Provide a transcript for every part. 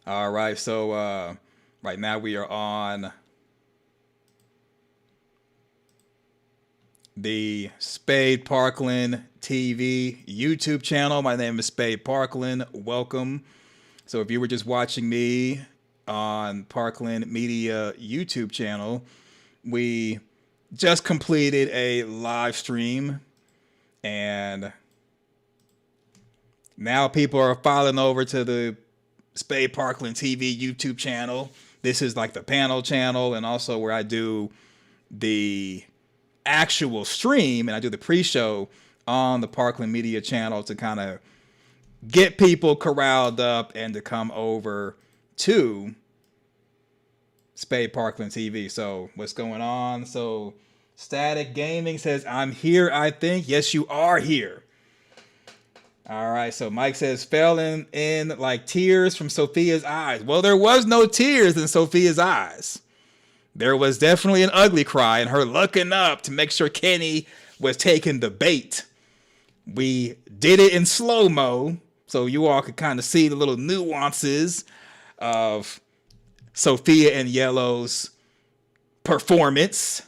All right, so right now we are on the Spade Parkland TV YouTube channel. My name is Spade Parkland. Welcome. So if you were just watching me on Parkland Media YouTube channel, we just completed a live stream and now people are filing over to the Spade Parkland TV YouTube channel. This is like the panel channel and also where I do the actual stream and I do the pre-show on the Parkland Media channel to kind of get people corralled up and to come over to Spade Parkland TV. So what's going on? So Static Gaming says, I'm here, I think. Yes, you are here. All right, so Mike says, fell in like tears from Sophia's eyes. Well, there was no tears in Sophia's eyes. There was definitely an ugly cry and her looking up to make sure Kenny was taking the bait. We did it in slow-mo, so you all could kind of see the little nuances of Sophia and Yellow's performance.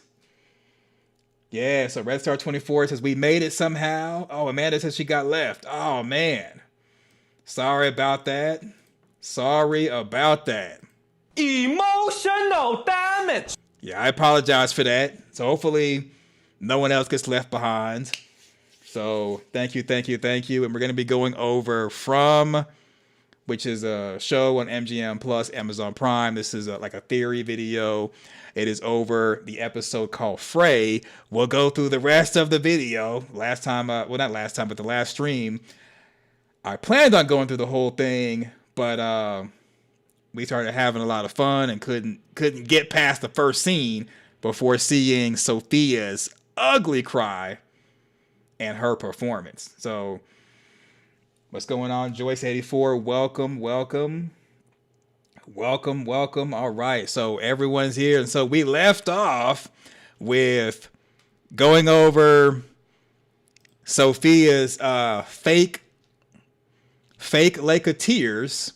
Yeah, so Red Star 24 says, we made it somehow. Oh, Amanda says she got left. Oh, man. Sorry about that. Sorry about that. Emotional damage. Yeah, I apologize for that. So hopefully no one else gets left behind. So thank you. And we're going to be going over From, which is a show on MGM Plus, Amazon Prime. This is like a theory video. It is over the episode called Fray. We'll go through the rest of the video. Last time, well, not last time, but the last stream, I planned on going through the whole thing, but we started having a lot of fun and couldn't get past the first scene before seeing Sophia's ugly cry and her performance. So what's going on? Joyce84, welcome. All right, so everyone's here. And so we left off with going over Sophia's fake Lake of Tears.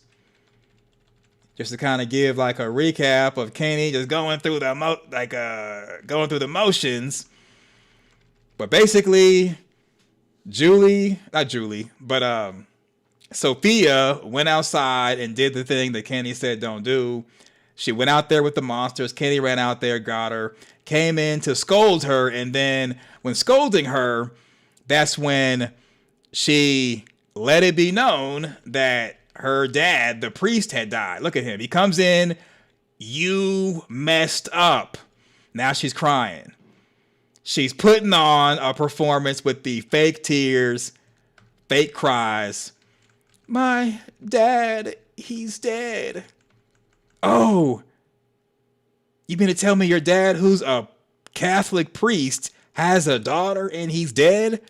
Just to kind of give like a recap of Kenny just going through the motions. But basically, Sophia went outside and did the thing that Kenny said don't do. She went out there with the monsters. Kenny ran out there, got her, came in to scold her. And then when scolding her, that's when she let it be known that her dad, the priest, had died. Look at him. He comes in. You messed up. Now she's crying. She's putting on a performance with the fake tears, fake cries. My dad, he's dead. Oh, you mean to tell me your dad, who's a Catholic priest, has a daughter and he's dead?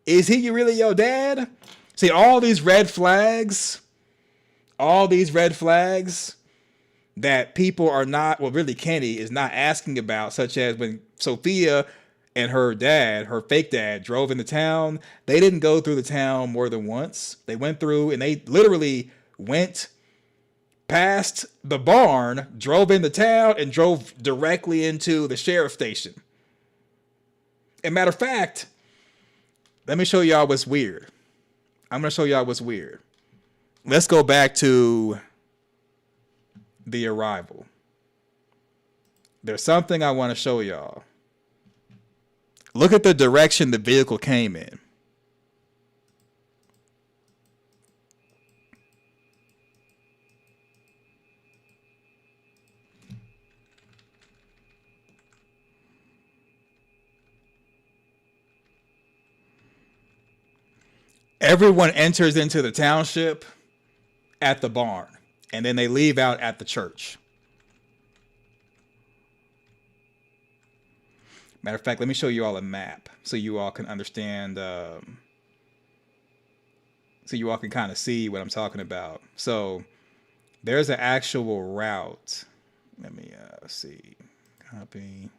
Is he really your dad? See, all these red flags that people are not, well, really Kenny is not asking about, such as when Sophia and her dad, her fake dad, drove into town. They didn't go through the town more than once. They went through and they literally went past the barn, drove into town, and drove directly into the sheriff's station. And matter of fact, let me show y'all what's weird. I'm going to show y'all what's weird. Let's go back to the arrival. There's something I want to show y'all. Look at the direction the vehicle came in. Everyone enters into the township at the barn, and then they leave out at the church. Matter of fact, let me show you all a map so you all can understand, so you all can kind of see what I'm talking about. So there's an actual route. Let me see. Copy.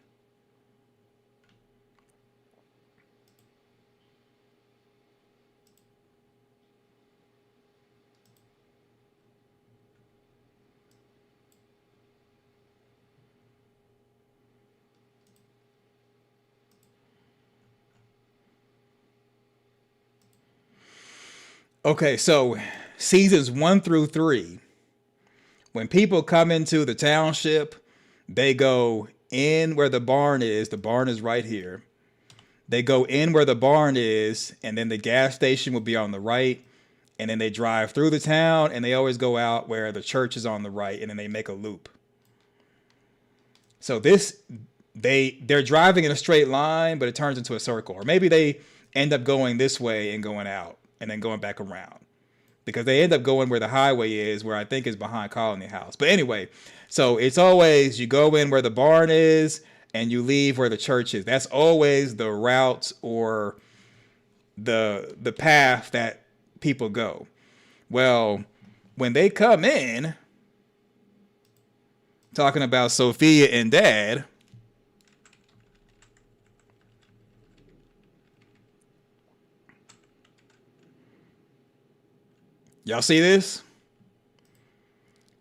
Okay, so seasons 1 through 3, when people come into the township, they go in where the barn is. The barn is right here. They go in where the barn is, and then the gas station will be on the right. And then they drive through the town, and they always go out where the church is on the right, and then they make a loop. So they're driving in a straight line, but it turns into a circle. Or maybe they end up going this way and going out, and then going back around. Because they end up going where the highway is, where I think is behind Colony House. But anyway, so it's always you go in where the barn is, and you leave where the church is. That's always the route or the path that people go. Well, when they come in, talking about Sophia and Dad, y'all see this?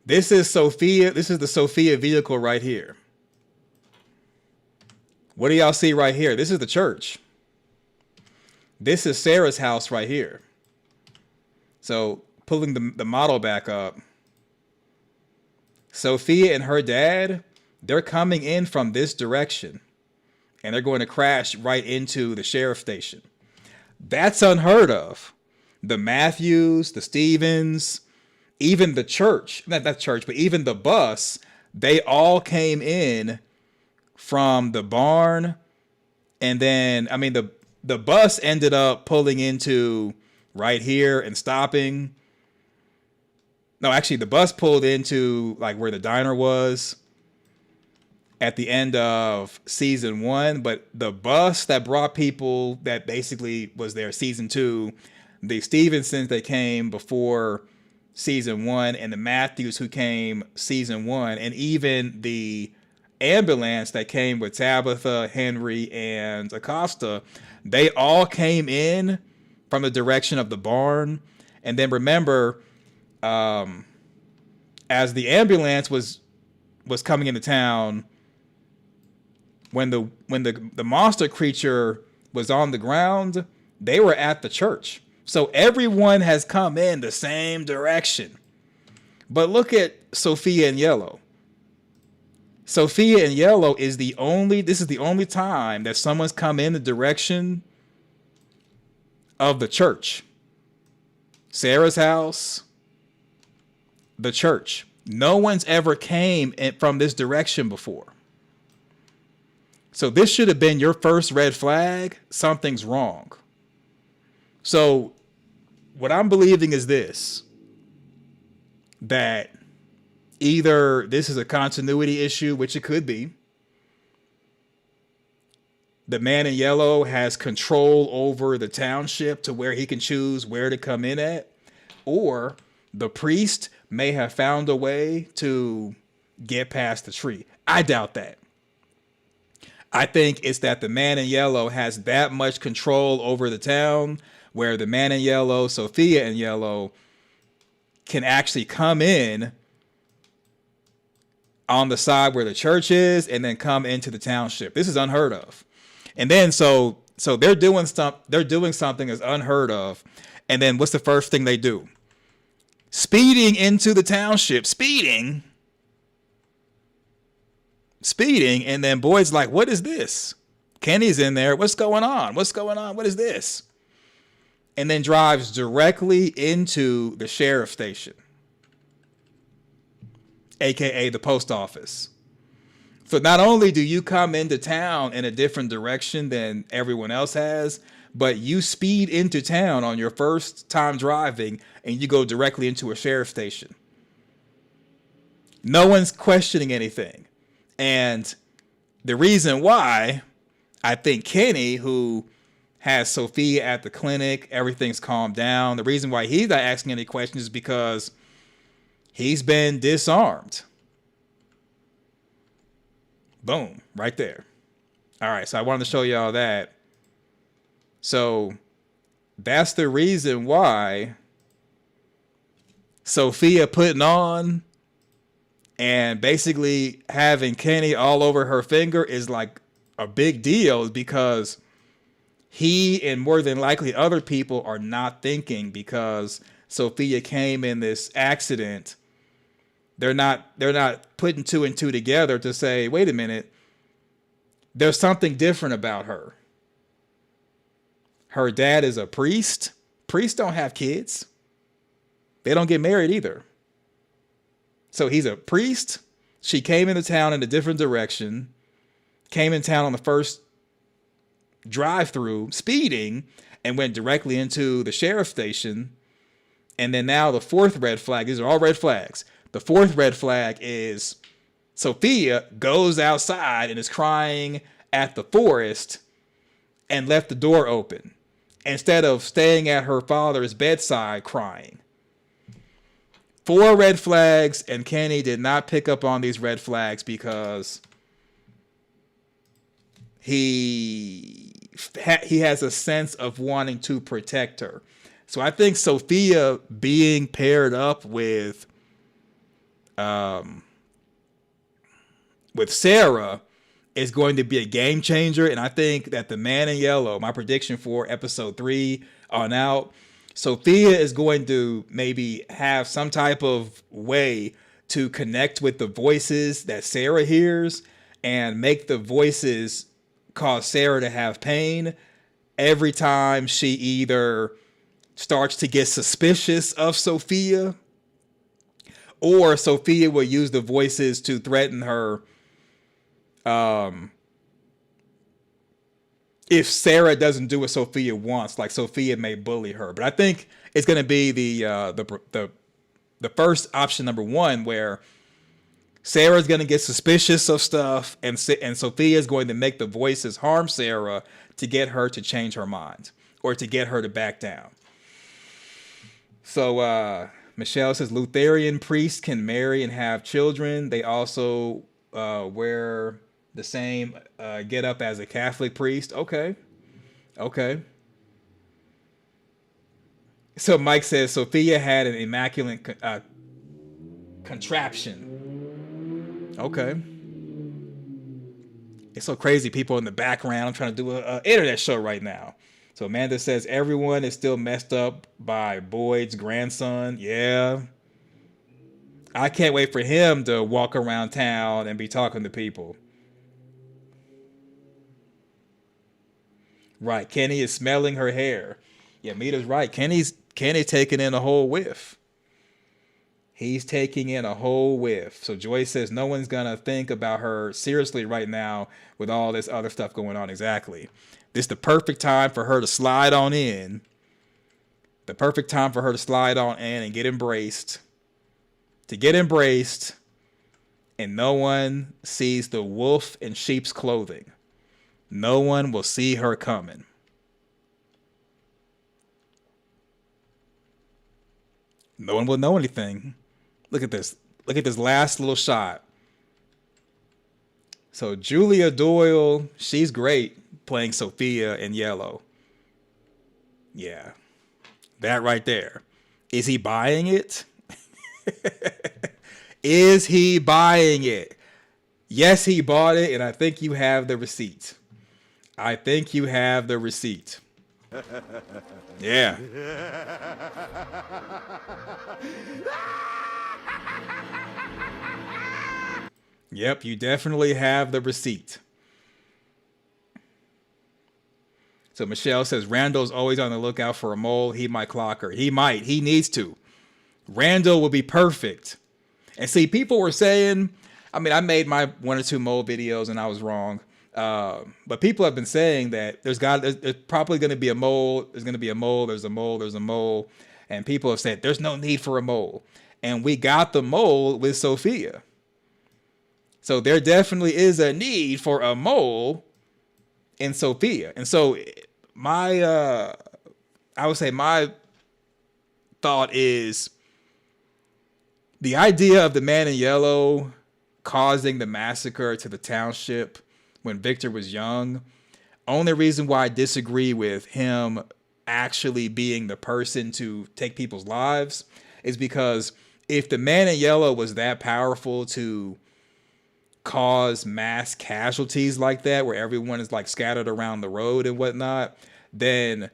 This is Sophia. This is the Sophia vehicle right here. What do y'all see right here? This is the church. This is Sarah's house right here. So pulling the model back up, Sophia and her dad, they're coming in from this direction, and they're going to crash right into the sheriff's station. That's unheard of. The Matthews, the Stevens, even the church, not that church, but even the bus, they all came in from the barn. And then, I mean, the bus ended up pulling into right here and stopping. No, actually, the bus pulled into like where the diner was at the end of season 1. But the bus that brought people that basically was there season 2, the Stevensons that came before season 1, and the Matthews who came season 1, and even the ambulance that came with Tabitha, Henry, and Acosta, they all came in from the direction of the barn. And then remember, as the ambulance was coming into town, when the monster creature was on the ground, they were at the church. So everyone has come in the same direction. But look at Sophia in yellow. Sophia in yellow is this is the only time that someone's come in the direction of the church. Sarah's house, the church. No one's ever came from this direction before. So this should have been your first red flag. Something's wrong. So what I'm believing is this, that either this is a continuity issue, which it could be. The man in yellow has control over the township to where he can choose where to come in at, or the priest may have found a way to get past the tree. I doubt that. I think it's that the man in yellow has that much control over the town where the man in yellow, Sophia in yellow, can actually come in on the side where the church is and then come into the township. This is unheard of. And then so they're doing something that's unheard of. And then what's the first thing they do? Speeding into the township. Speeding. And then Boyd's like, what is this? Kenny's in there. What's going on? What is this? And then drives directly into the sheriff's station, aka the post office. So not only do you come into town in a different direction than everyone else has, but you speed into town on your first time driving and you go directly into a sheriff's station. No one's questioning anything. And the reason why, I think Kenny, who has Sophia at the clinic, everything's calmed down. The reason why he's not asking any questions is because he's been disarmed. Boom, right there. All right, so I wanted to show y'all that. So that's the reason why Sophia putting on and basically having Kenny all over her finger is like a big deal, because he and more than likely other people are not thinking, because Sophia came in this accident. They're not putting two and two together to say, wait a minute, there's something different about her. Her dad is a priest. Priests don't have kids. They don't get married either. So he's a priest. She came into town in a different direction. Came in town on the first drive-through, speeding, and went directly into the sheriff's station. And then now the fourth red flag, these are all red flags. The fourth red flag is Sophia goes outside and is crying at the forest and left the door open instead of staying at her father's bedside crying. 4 red flags, and Kenny did not pick up on these red flags because he has a sense of wanting to protect her. So I think Sophia being paired up with Sarah is going to be a game changer. And I think that the Man in Yellow, my prediction for episode 3 on out, Sophia is going to maybe have some type of way to connect with the voices that Sarah hears and make the voices cause Sarah to have pain every time she either starts to get suspicious of Sophia, or Sophia will use the voices to threaten her if Sarah doesn't do what Sophia wants. Like, Sophia may bully her. But I think it's going to be the first option, number 1, where Sarah's going to get suspicious of stuff, and Sophia is going to make the voices harm Sarah to get her to change her mind or to get her to back down. So Michelle says Lutheran priests can marry and have children. They also wear the same get up as a Catholic priest. Okay. So Mike says Sophia had an immaculate contraption. Okay. It's so crazy. People in the background trying to do an internet show right now. So Amanda says everyone is still messed up by Boyd's grandson. Yeah. I can't wait for him to walk around town and be talking to people. Right. Kenny is smelling her hair. Yeah, Mita's right. Kenny's taking in a whole whiff. He's taking in a whole whiff. So Joyce says no one's going to think about her seriously right now with all this other stuff going on. Exactly. This is the perfect time for her to slide on in. The perfect time for her to slide on in and get embraced. To get embraced, and no one sees the wolf in sheep's clothing. No one will see her coming. No one will know anything. Look at this. Look at this last little shot. So Julia Doyle, she's great playing Sophia in Yellow. Yeah. That right there. Is he buying it? Is he buying it? Yes, he bought it, and I think you have the receipt. I think you have the receipt. Yeah. Yep, you definitely have the receipt. So Michelle says, Randall's always on the lookout for a mole. He might clock her. He might. He needs to. Randall will be perfect. And see, people were saying, I mean, I made my 1 or 2 mole videos and I was wrong. But people have been saying that there's probably going to be a mole. There's going to be a mole. There's a mole. There's a mole. And people have said there's no need for a mole. And we got the mole with Sophia. So there definitely is a need for a mole in Sophia. And so I would say my thought is the idea of the Man in Yellow causing the massacre to the township when Victor was young. Only reason why I disagree with him actually being the person to take people's lives is because if the Man in Yellow was that powerful to cause mass casualties like that, where everyone is like scattered around the road and whatnot, then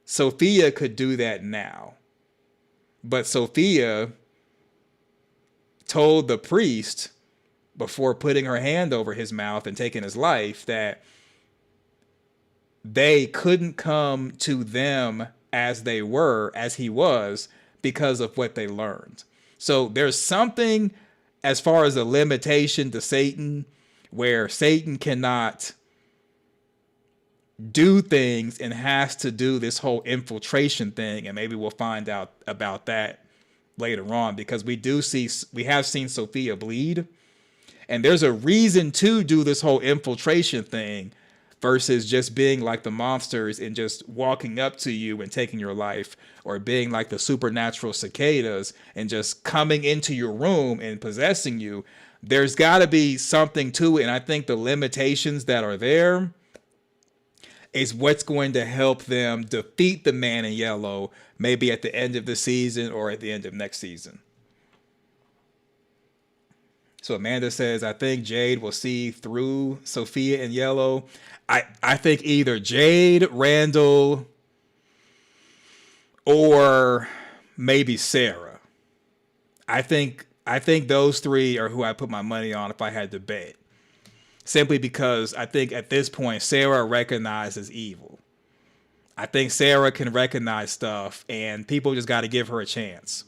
Sophia could do that now. But Sophia told the priest before putting her hand over his mouth and taking his life that they couldn't come to them as they were, as he was, because of what they learned. So there's something as far as a limitation to Satan where Satan cannot do things and has to do this whole infiltration thing. And maybe we'll find out about that later on, because we have seen Sophia bleed, and there's a reason to do this whole infiltration thing versus just being like the monsters and just walking up to you and taking your life, or being like the supernatural cicadas and just coming into your room and possessing you. There's got to be something to it. And I think the limitations that are there is what's going to help them defeat the man in yellow, maybe at the end of the season or at the end of next season. So Amanda says, I think Jade will see through Sophia in yellow. I think either Jade, Randall, or maybe Sarah. I think those three are who I put my money on if I had to bet. Simply because I think at this point, Sarah recognizes evil. I think Sarah can recognize stuff, and people just got to give her a chance.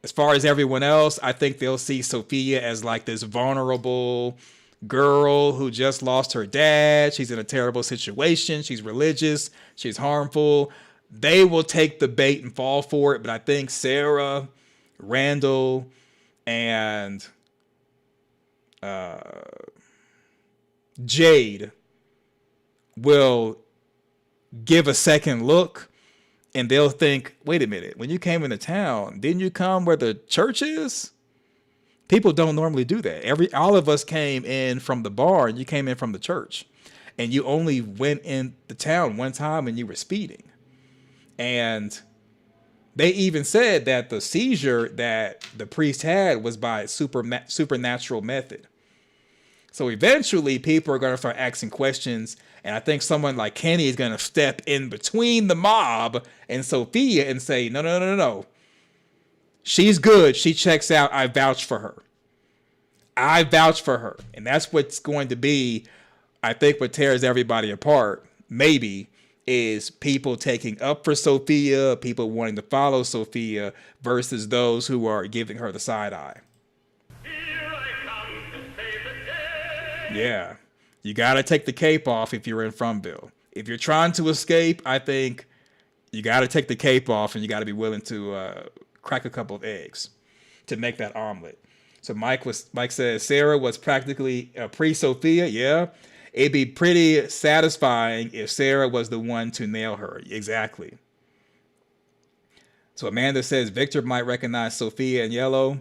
As far as everyone else, I think they'll see Sophia as like this vulnerable girl who just lost her dad. She's in a terrible situation. She's religious. She's harmful. They will take the bait and fall for it. But I think Sarah, Randall, and Jade will give a second look, and they'll think, wait a minute, when you came into town, didn't you come where the church is? People don't normally do that. All of us came in from the bar, and you came in from the church, and you only went in the town one time and you were speeding. And they even said that the seizure that the priest had was by supernatural method. So eventually people are going to start asking questions. And I think someone like Kenny is going to step in between the mob and Sophia and say, no. She's good. She checks out. I vouch for her. I vouch for her. And that's what's going to be, I think, what tears everybody apart, maybe, is people taking up for Sophia, people wanting to follow Sophia, versus those who are giving her the side eye. Yeah, you got to take the cape off if you're in Fromville. If you're trying to escape, I think you got to take the cape off, and you got to be willing to crack a couple of eggs to make that omelet. So Mike says Sarah was practically pre-Sophia. Yeah, it'd be pretty satisfying if Sarah was the one to nail her. Exactly. So Amanda says Victor might recognize Sophia in yellow.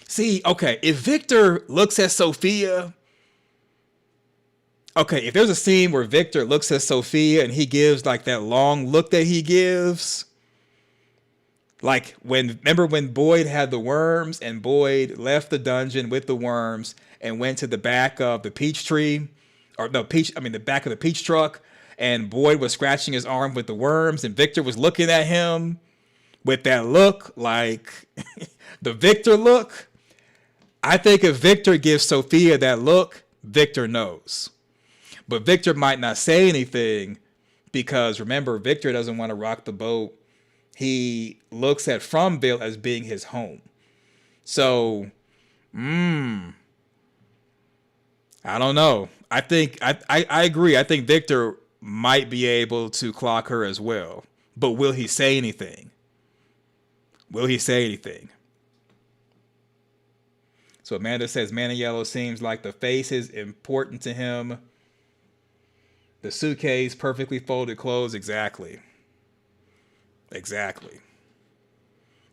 See, okay, if Victor looks at Sophia, okay, if there's a scene where Victor looks at Sophia and he gives like that long look that he gives, like remember when Boyd had the worms and Boyd left the dungeon with the worms and went to the back of the the back of the peach truck, and Boyd was scratching his arm with the worms, and Victor was looking at him with that look, like the Victor look. I think if Victor gives Sophia that look, Victor knows. But Victor might not say anything because, remember, Victor doesn't want to rock the boat. He looks at Fromville as being his home. So, I don't know. I think I agree. I think Victor might be able to clock her as well. But will he say anything? Will he say anything? So Amanda says Man in Yellow seems like the face is important to him. The suitcase, perfectly folded clothes. Exactly.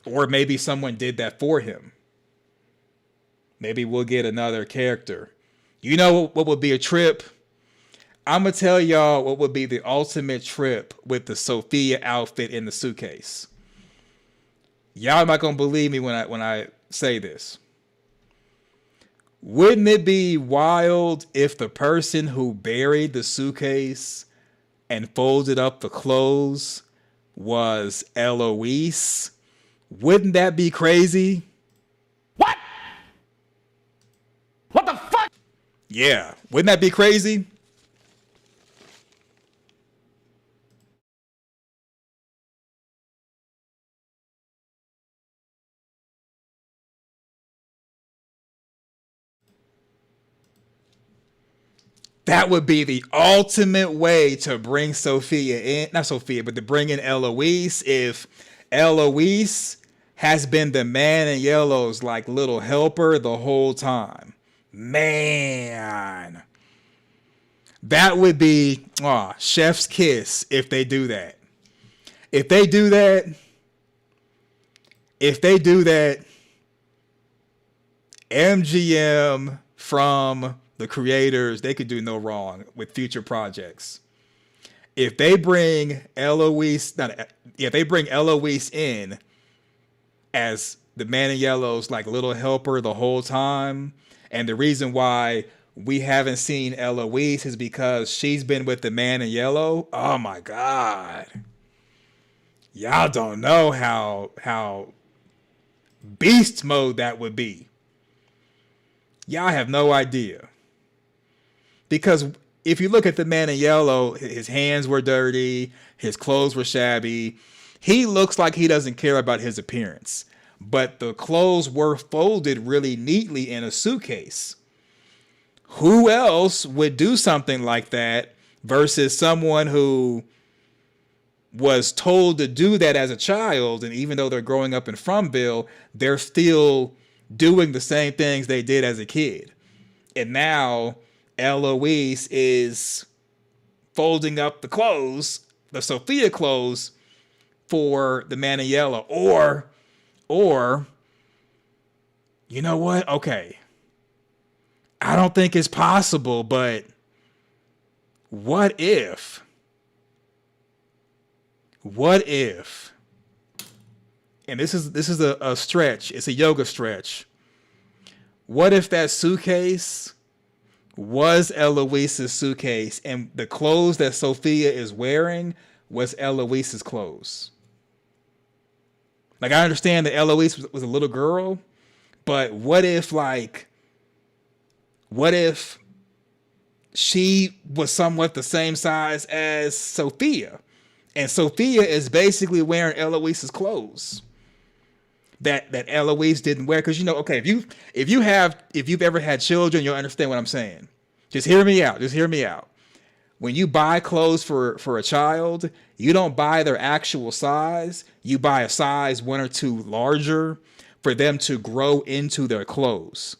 Or maybe someone did that for him. Maybe we'll get another character. You know what would be a trip? I'm going to tell y'all what would be the ultimate trip with the Sophia outfit in the suitcase. Y'all not going to believe me when I say this. Wouldn't it be wild if the person who buried the suitcase and folded up the clothes was Eloise. Wouldn't that be crazy? What? What the fuck? Yeah, wouldn't that be crazy? That would be the ultimate way to bring Sophia in. Not Sophia, but to bring in Eloise. If Eloise has been the man in yellow's like little helper the whole time. Man. That would be chef's kiss if they do that. If they do that, MGM from the creators, they could do no wrong with future projects. If they bring Eloise in as the man in yellow's like little helper the whole time, and the reason why we haven't seen Eloise is because she's been with the man in yellow. Oh my God. Y'all don't know how beast mode that would be. Y'all have no idea. Because if you look at the man in yellow, his hands were dirty, his clothes were shabby. He looks like he doesn't care about his appearance. But the clothes were folded really neatly in a suitcase. Who else would do something like that versus someone who was told to do that as a child, and even though they're growing up in Fromville, they're still doing the same things they did as a kid. And now Eloise is folding up the clothes, the Sophia clothes, for the man in yellow. Or, you know what? Okay. I don't think it's possible, but what if, and this is a stretch, it's a yoga stretch. What if that suitcase was Eloise's suitcase and the clothes that Sophia is wearing was Eloise's clothes? Like, I understand that Eloise was a little girl, but what if she was somewhat the same size as Sophia, and Sophia is basically wearing Eloise's clothes that Eloise didn't wear? Because okay, if you've ever had children, you'll understand what I'm saying. Just hear me out. When you buy clothes for a child, you don't buy their actual size. You buy a size 1 or 2 larger for them to grow into their clothes.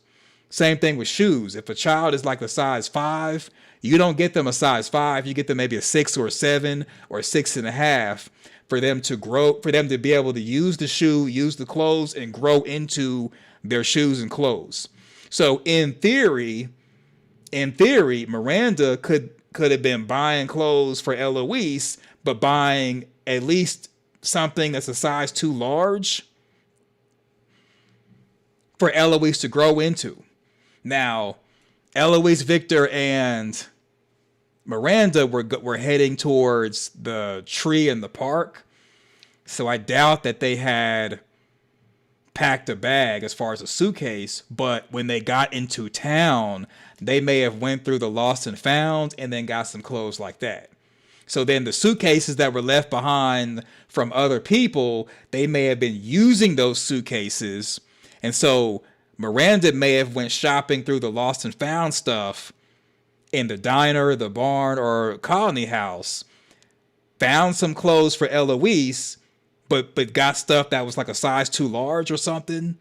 Same thing with shoes. If a child is like a size 5, you don't get them a size 5. You get them maybe a 6 or a 7 or 6.5 for them to grow, for them to be able to use the shoe, use the clothes, and grow into their shoes and clothes. So in theory, Miranda could have been buying clothes for Eloise, but buying at least something that's a size too large for Eloise to grow into. Now, Eloise, Victor, and Miranda were heading towards the tree in the park, so I doubt that they had packed a bag as far as a suitcase. But when they got into town, they may have went through the lost and found and then got some clothes like that. So then the suitcases that were left behind from other people, they may have been using those suitcases, and so Miranda may have went shopping through the lost and found stuff in the diner, the barn, or colony house, found some clothes for Eloise, but got stuff that was like a size too large or something,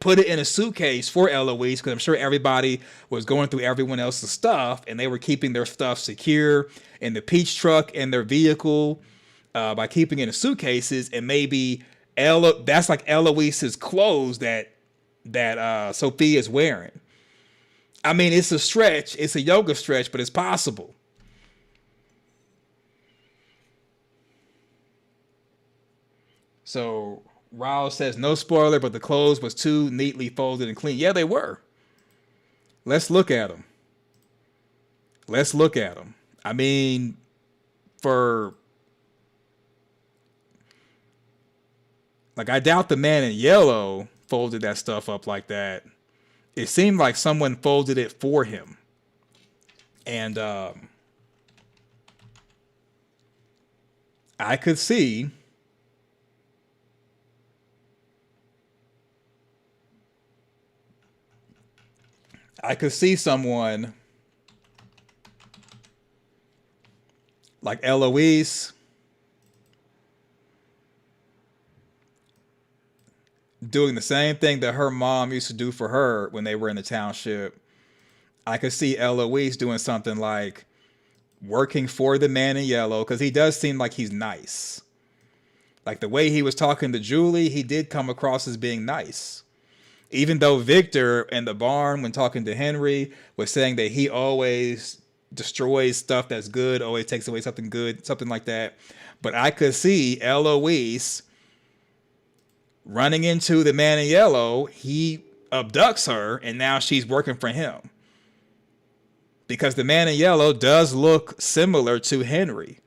put it in a suitcase for Eloise, because I'm sure everybody was going through everyone else's stuff, and they were keeping their stuff secure in the Peach truck and their vehicle by keeping it in suitcases. And maybe that's like Eloise's clothes that Sophia is wearing. I mean, it's a stretch. It's a yoga stretch, but it's possible. So Raul says, no spoiler, but the clothes was too neatly folded and clean. Yeah, they were. Let's look at them. I mean, for, like, I doubt the man in yellow folded that stuff up like that. It seemed like someone folded it for him. And I could see someone like Eloise doing the same thing that her mom used to do for her when they were in the township. I could see Eloise doing something like working for the man in yellow, because he does seem like he's nice. Like the way he was talking to Julie, he did come across as being nice. Even though Victor in the barn, when talking to Henry, was saying that he always destroys stuff that's good, always takes away something good, something like that. But I could see Eloise running into the man in yellow. He abducts her, and now she's working for him. Because the man in yellow does look similar to Henry.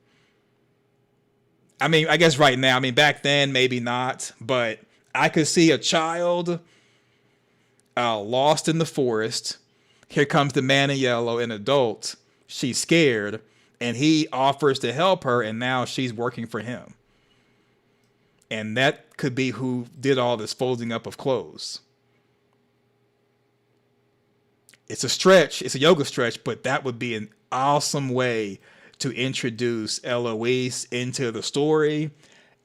I mean, I guess right now, I mean, back then, maybe not, but I could see a child lost in the forest. Here comes the man in yellow, an adult. She's scared, and he offers to help her, and now she's working for him. And that could be who did all this folding up of clothes. It's a stretch, it's a yoga stretch, but that would be an awesome way to introduce Eloise into the story,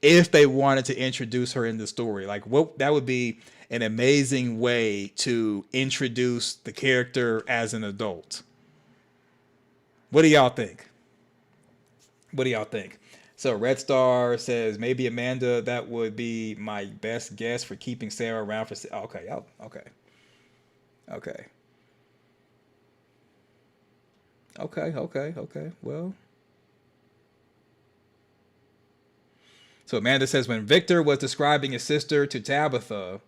if they wanted to introduce her in the story. Like, what, that would be an amazing way to introduce the character as an adult. What do y'all think? What do y'all think? So Red Star says, maybe Amanda, that would be my best guess for keeping Sarah around for... Okay, okay. Okay. Well. So Amanda says, when Victor was describing his sister to Tabitha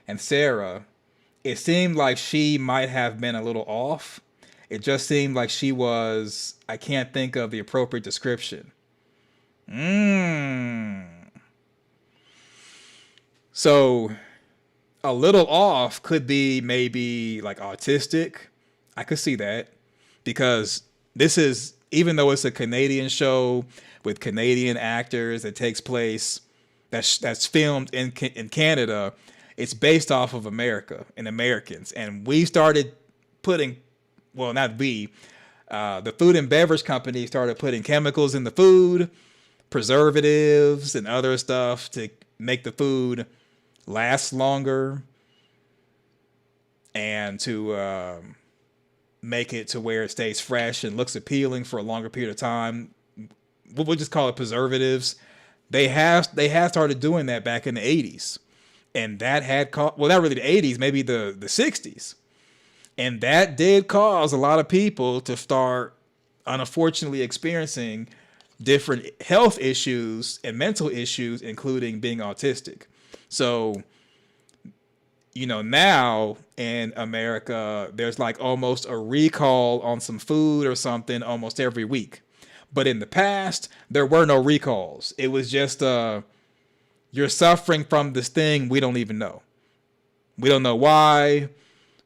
and Sarah, it seemed like she might have been a little off. It just seemed like she was, I can't think of the appropriate description. So a little off could be maybe like autistic. I could see that. Because this is, even though it's a Canadian show with Canadian actors that takes place, that's filmed in Canada, it's based off of America and Americans. And we started putting, well, not we, the food and beverage company started putting chemicals in the food, preservatives and other stuff to make the food last longer and to make it to where it stays fresh and looks appealing for a longer period of time. We'll just call it preservatives. They have started doing that back in the 80s. And that had well, not really the 80s, maybe the 60s. And that did cause a lot of people to start, unfortunately, experiencing different health issues and mental issues, including being autistic. So, you know, now in America, there's like almost a recall on some food or something almost every week. But in the past, there were no recalls. It was just, you're suffering from this thing we don't even know. We don't know why.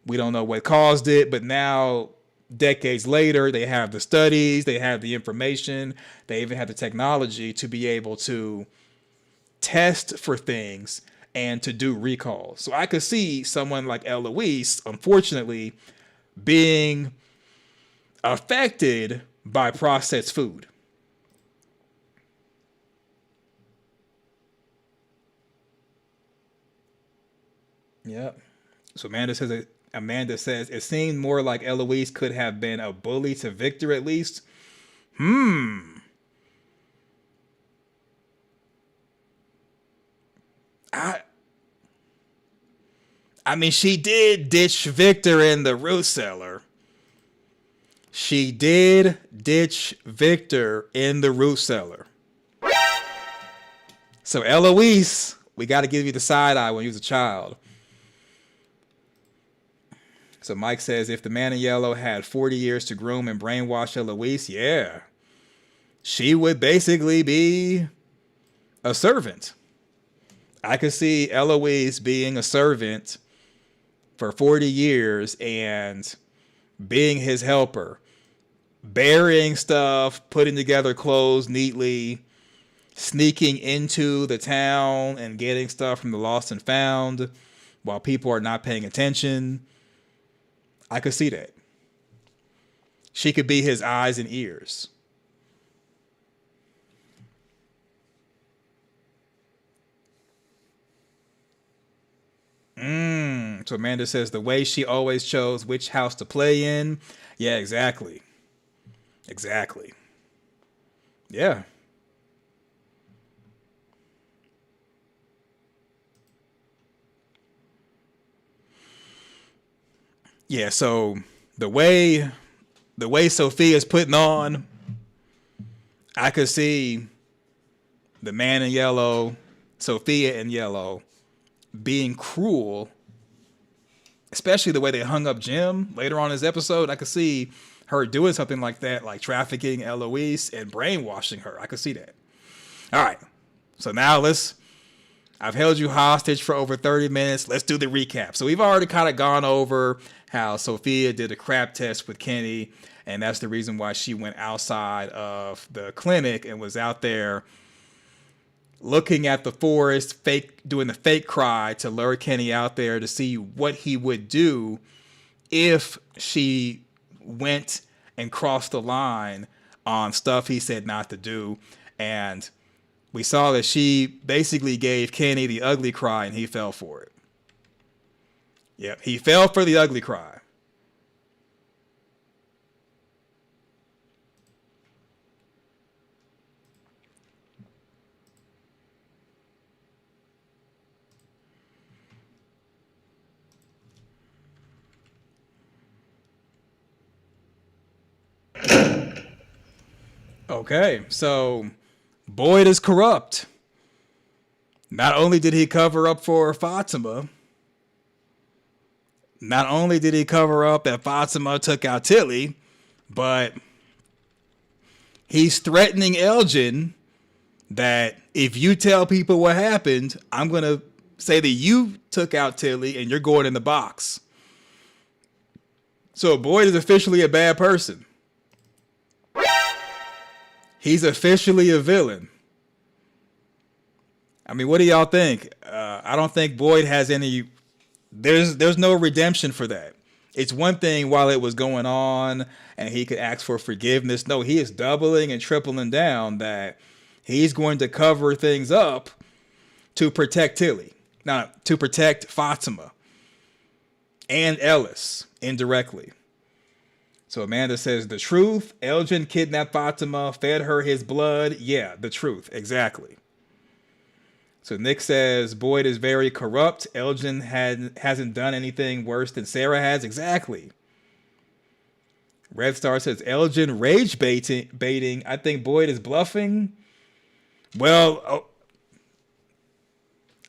We don't know what caused it. But now, decades later, they have the studies, they have the information, they even have the technology to be able to test for things and to do recalls. So I could see someone like Eloise, unfortunately, being affected by processed food. Yep. So Amanda says it seemed more like Eloise could have been a bully to Victor at least. I mean, she did ditch Victor in the root cellar. She did ditch Victor in the root cellar. So Eloise, we got to give you the side eye when you was a child. So Mike says, if the man in yellow had 40 years to groom and brainwash Eloise, yeah. she would basically be a servant. I could see Eloise being a servant for 40 years and being his helper, burying stuff, putting together clothes neatly, sneaking into the town and getting stuff from the lost and found while people are not paying attention. I could see that. She could be his eyes and ears. So Amanda says the way she always chose which house to play in. Yeah, exactly. Exactly. Yeah. Yeah, so the way Sophia's putting on, I could see the man in yellow, Sophia in yellow, being cruel, especially the way they hung up Jim later on in this episode. I could see her doing something like that, like trafficking Eloise and brainwashing her. I could see that. All right. So now I've held you hostage for over 30 minutes. Let's do the recap. So we've already kind of gone over how Sophia did a crap test with Kenny, and that's the reason why she went outside of the clinic and was out there looking at the forest, doing the fake cry to lure Kenny out there to see what he would do if she went and crossed the line on stuff he said not to do. And we saw that she basically gave Kenny the ugly cry and he fell for it. Yep, he fell for the ugly cry. Okay, so Boyd is corrupt. Not only did he cover up for Fatima, not only did he cover up that Fatima took out Tilly, but he's threatening Elgin that if you tell people what happened, I'm going to say that you took out Tilly and you're going in the box. So Boyd is officially a bad person. He's officially a villain. I mean, what do y'all think? I don't think Boyd has any... There's no redemption for that. It's one thing while it was going on and he could ask for forgiveness. No, he is doubling and tripling down that he's going to cover things up to protect Tilly. Now, to protect Fatima and Ellis indirectly. So Amanda says the truth. Elgin kidnapped Fatima, fed her his blood. Yeah, the truth. Exactly. So Nick says Boyd is very corrupt. Elgin hasn't done anything worse than Sarah has. Exactly. Red Star says Elgin rage baiting. I think Boyd is bluffing. Well,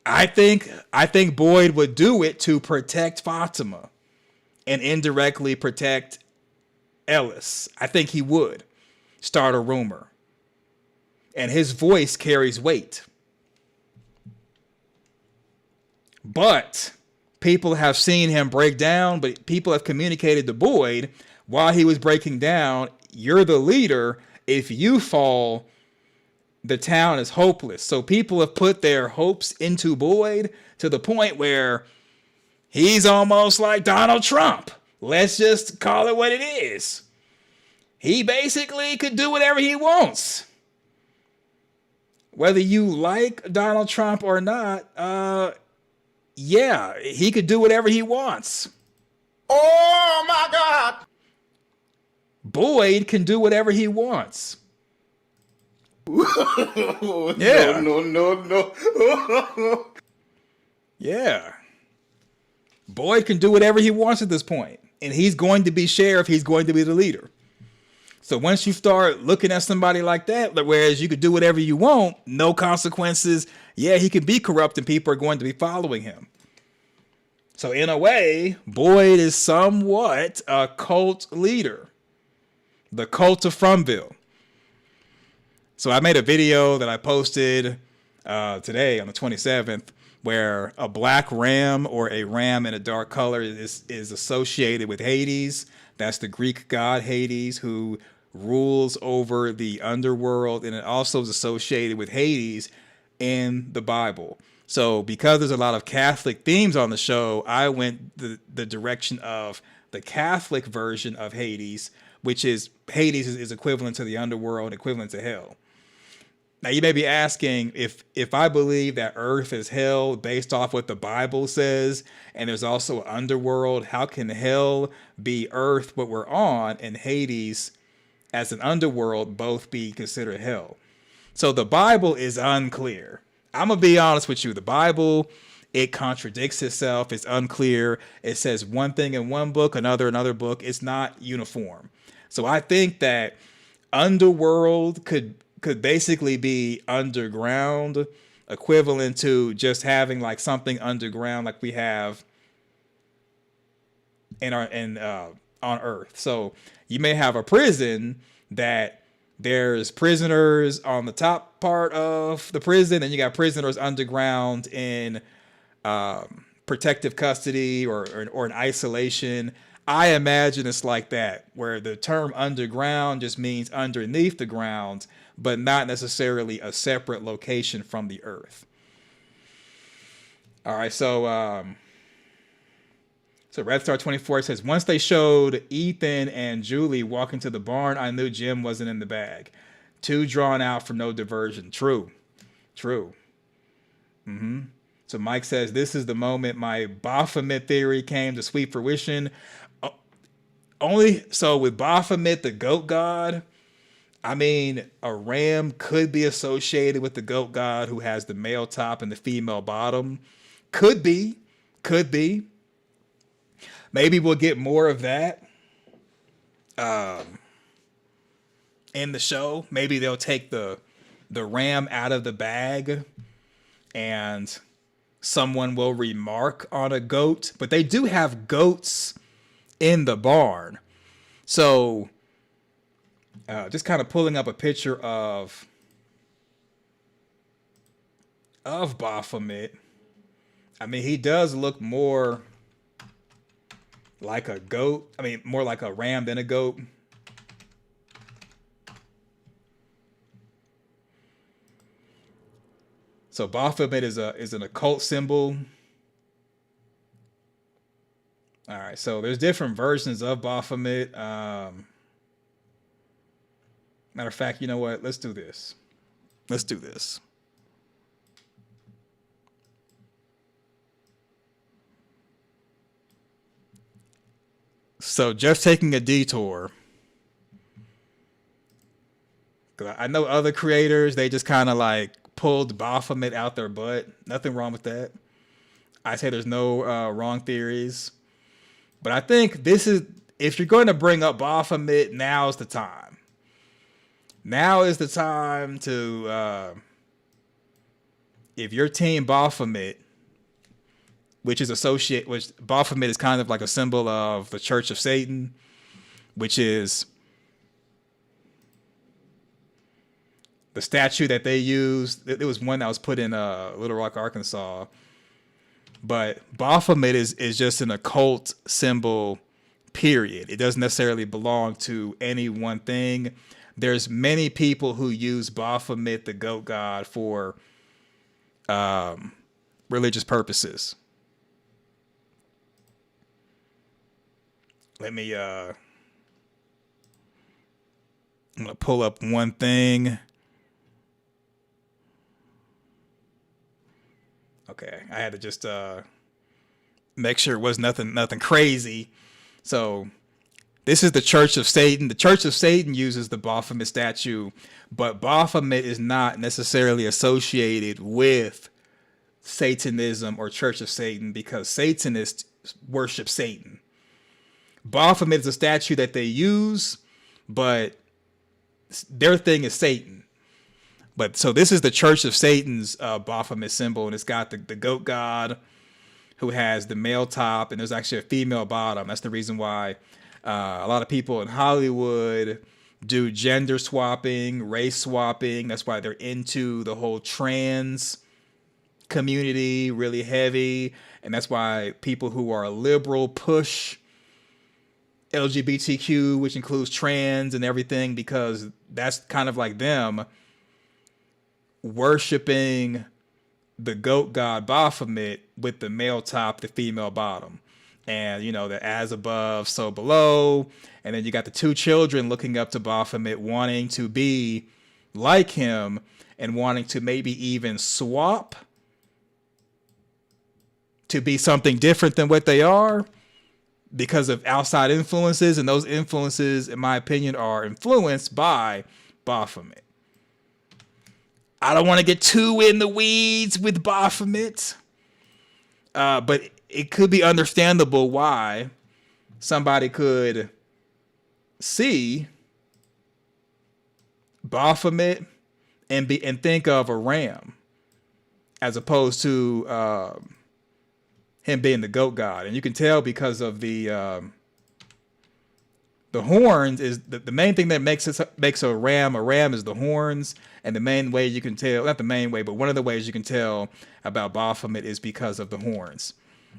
I think Boyd would do it to protect Fatima and indirectly protect Ellis. I think he would start a rumor. And his voice carries weight. But people have seen him break down, but people have communicated to Boyd while he was breaking down, you're the leader. If you fall, the town is hopeless. So people have put their hopes into Boyd to the point where he's almost like Donald Trump. Let's just call it what it is. He basically could do whatever he wants. Whether you like Donald Trump or not, yeah, he could do whatever he wants. Oh my God! Boyd can do whatever he wants. Yeah. No. Yeah. Boyd can do whatever he wants at this point. And he's going to be sheriff. He's going to be the leader. So once you start looking at somebody like that, whereas you could do whatever you want, no consequences. Yeah, he can be corrupt and people are going to be following him. So in a way, Boyd is somewhat a cult leader. The cult of Fromville. So I made a video that I posted today on the 27th, where a black ram or a ram in a dark color is associated with Hades. That's the Greek god Hades, who rules over the underworld, and it also is associated with Hades in the Bible. So because there's a lot of Catholic themes on the show, I went the direction of the Catholic version of Hades, which is Hades is equivalent to the underworld, equivalent to hell. Now you may be asking, if I believe that earth is hell based off what the Bible says, and there's also an underworld, how can hell be earth what we're on, and Hades as an underworld both be considered hell? So the Bible is unclear. I'm going to be honest with you. The Bible, it contradicts itself. It's unclear. It says one thing in one book, another book. It's not uniform. So I think that underworld could basically be underground, equivalent to just having like something underground like we have on Earth. So you may have a prison that there's prisoners on the top part of the prison, and you got prisoners underground in protective custody or in isolation. I imagine it's like that, where the term underground just means underneath the ground, but not necessarily a separate location from the earth. All right, so Red Star 24 says, once they showed Ethan and Julie walking to the barn, I knew Jim wasn't in the bag. Too drawn out for no diversion. True. So Mike says, this is the moment my Baphomet theory came to sweet fruition. So with Baphomet, the goat god, I mean, a ram could be associated with the goat god who has the male top and the female bottom. Could be. Maybe we'll get more of that in the show. Maybe they'll take the ram out of the bag and someone will remark on a goat. But they do have goats in the barn. So just kind of pulling up a picture of Baphomet. I mean, he does look more like a goat. I mean, more like a ram than a goat. So Baphomet is an occult symbol. All right, so there's different versions of Baphomet. Matter of fact, you know what? Let's do this. So just taking a detour. I know other creators, they just kind of like pulled Baphomet out their butt. Nothing wrong with that. I say there's no wrong theories. But I think this is, if you're going to bring up Baphomet, now's the time. Now is the time to, if you're team Baphomet, which Baphomet is kind of like a symbol of the Church of Satan, which is the statue that they used. It was one that was put in Little Rock, Arkansas. But Baphomet is just an occult symbol, period. It doesn't necessarily belong to any one thing. There's many people who use Baphomet, the goat god, for religious purposes. Let me I'm gonna pull up one thing. Okay, I had to just make sure it was nothing crazy. So this is the Church of Satan. The Church of Satan uses the Baphomet statue, but Baphomet is not necessarily associated with Satanism or Church of Satan, because Satanists worship Satan. Baphomet is a statue that they use, but their thing is Satan. But so this is the Church of Satan's Baphomet symbol, and it's got the goat god who has the male top, and there's actually a female bottom. That's the reason why a lot of people in Hollywood do gender swapping, race swapping. That's why they're into the whole trans community really heavy. And that's why people who are liberal push LGBTQ, which includes trans and everything, because that's kind of like them worshiping the goat god Baphomet with the male top, the female bottom. And, you know, the as above, so below. And then you got the two children looking up to Baphomet, wanting to be like him and wanting to maybe even swap to be something different than what they are because of outside influences. And those influences, in my opinion, are influenced by Baphomet. I don't want to get too in the weeds with Baphomet, but it could be understandable why somebody could see Baphomet and think of a ram as opposed to him being the goat god. And you can tell because of the horns is the main thing that makes a ram is the horns. And the main way you can tell, not the main way, but one of the ways you can tell about Baphomet is because of the horns.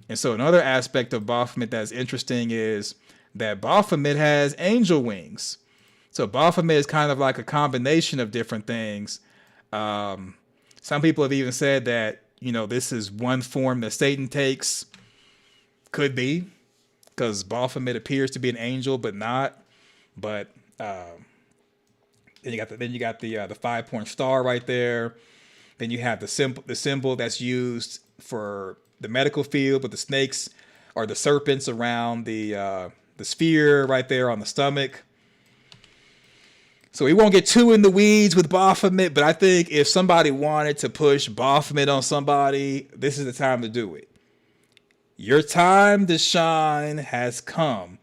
And so another aspect of Baphomet that's interesting is that Baphomet has angel wings. So Baphomet is kind of like a combination of different things. Some people have even said that, you know, this is one form that Satan takes. Could be, because Baphomet appears to be an angel, but not. But then you got the 5-point star right there. Then you have the symbol that's used for the medical field, but the snakes or the serpents around the sphere right there on the stomach. So we won't get too in the weeds with Baphomet, but I think if somebody wanted to push Baphomet on somebody, this is the time to do it. Your time to shine has come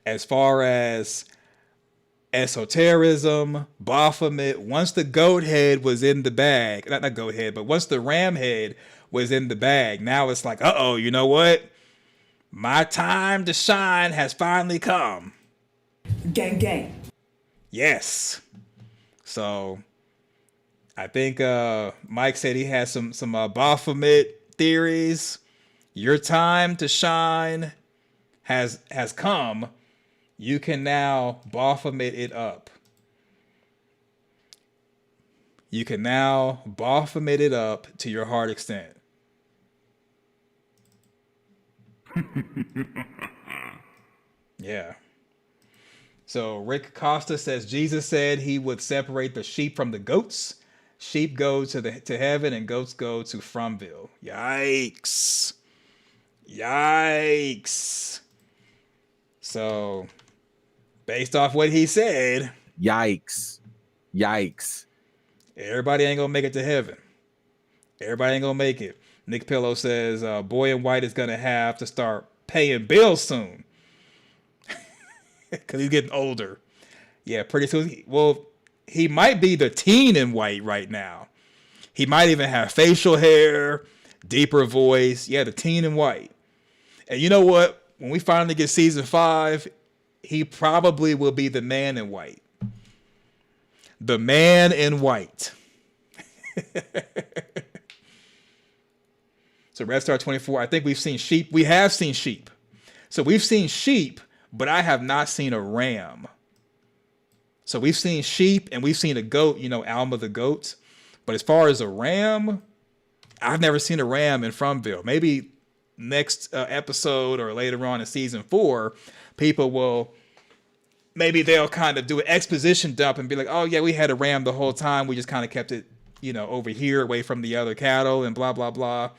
as far as esotericism, Baphomet. Once the goat head was in the bag, not goat head, but once the ram head was in the bag, now it's like, uh-oh, you know what? My time to shine has finally come. Gang, gang. Yes. So I think Mike said he has some Baphomet theories. Your time to shine has come. You can now Baphomet it up. You can now Baphomet it up to your heart extent. Yeah. So Rick Costa says Jesus said he would separate the sheep from the goats. Sheep go to heaven and goats go to Fromville. Yikes. Yikes. So based off what he said, yikes. Everybody ain't gonna make it to heaven. Everybody ain't gonna make it. Nick Pillow says Boy in White is gonna have to start paying bills soon. Because he's getting older. Yeah, pretty soon. Well, he might be the teen in white right now. He might even have facial hair, deeper voice. Yeah, the teen in white. And you know what? When we finally get season 5, he probably will be the man in white. The man in white. So Red Star 24, I think we've seen sheep. We have seen sheep. So we've seen sheep, but I have not seen a ram. So we've seen sheep and we've seen a goat, you know, Alma the goat. But as far as a ram, I've never seen a ram in Fromville. Maybe next episode or later on in season 4, people will, maybe they'll kind of do an exposition dump and be like, oh yeah, we had a ram the whole time. We just kind of kept it, you know, over here away from the other cattle and blah, blah, blah.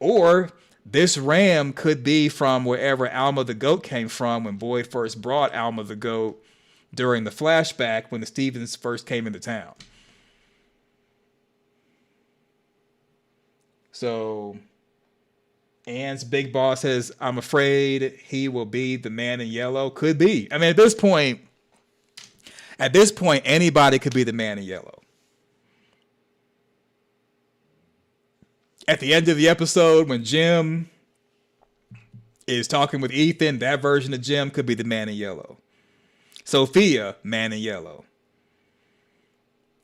Or this ram could be from wherever Alma the goat came from when Boy first brought Alma the goat during the flashback when the Stevens first came into town. So Ann's big boss says, I'm afraid he will be the man in yellow. Could be. I mean, at this point, anybody could be the man in yellow. At the end of the episode, when Jim is talking with Ethan, that version of Jim could be the man in yellow. Sophia, man in yellow.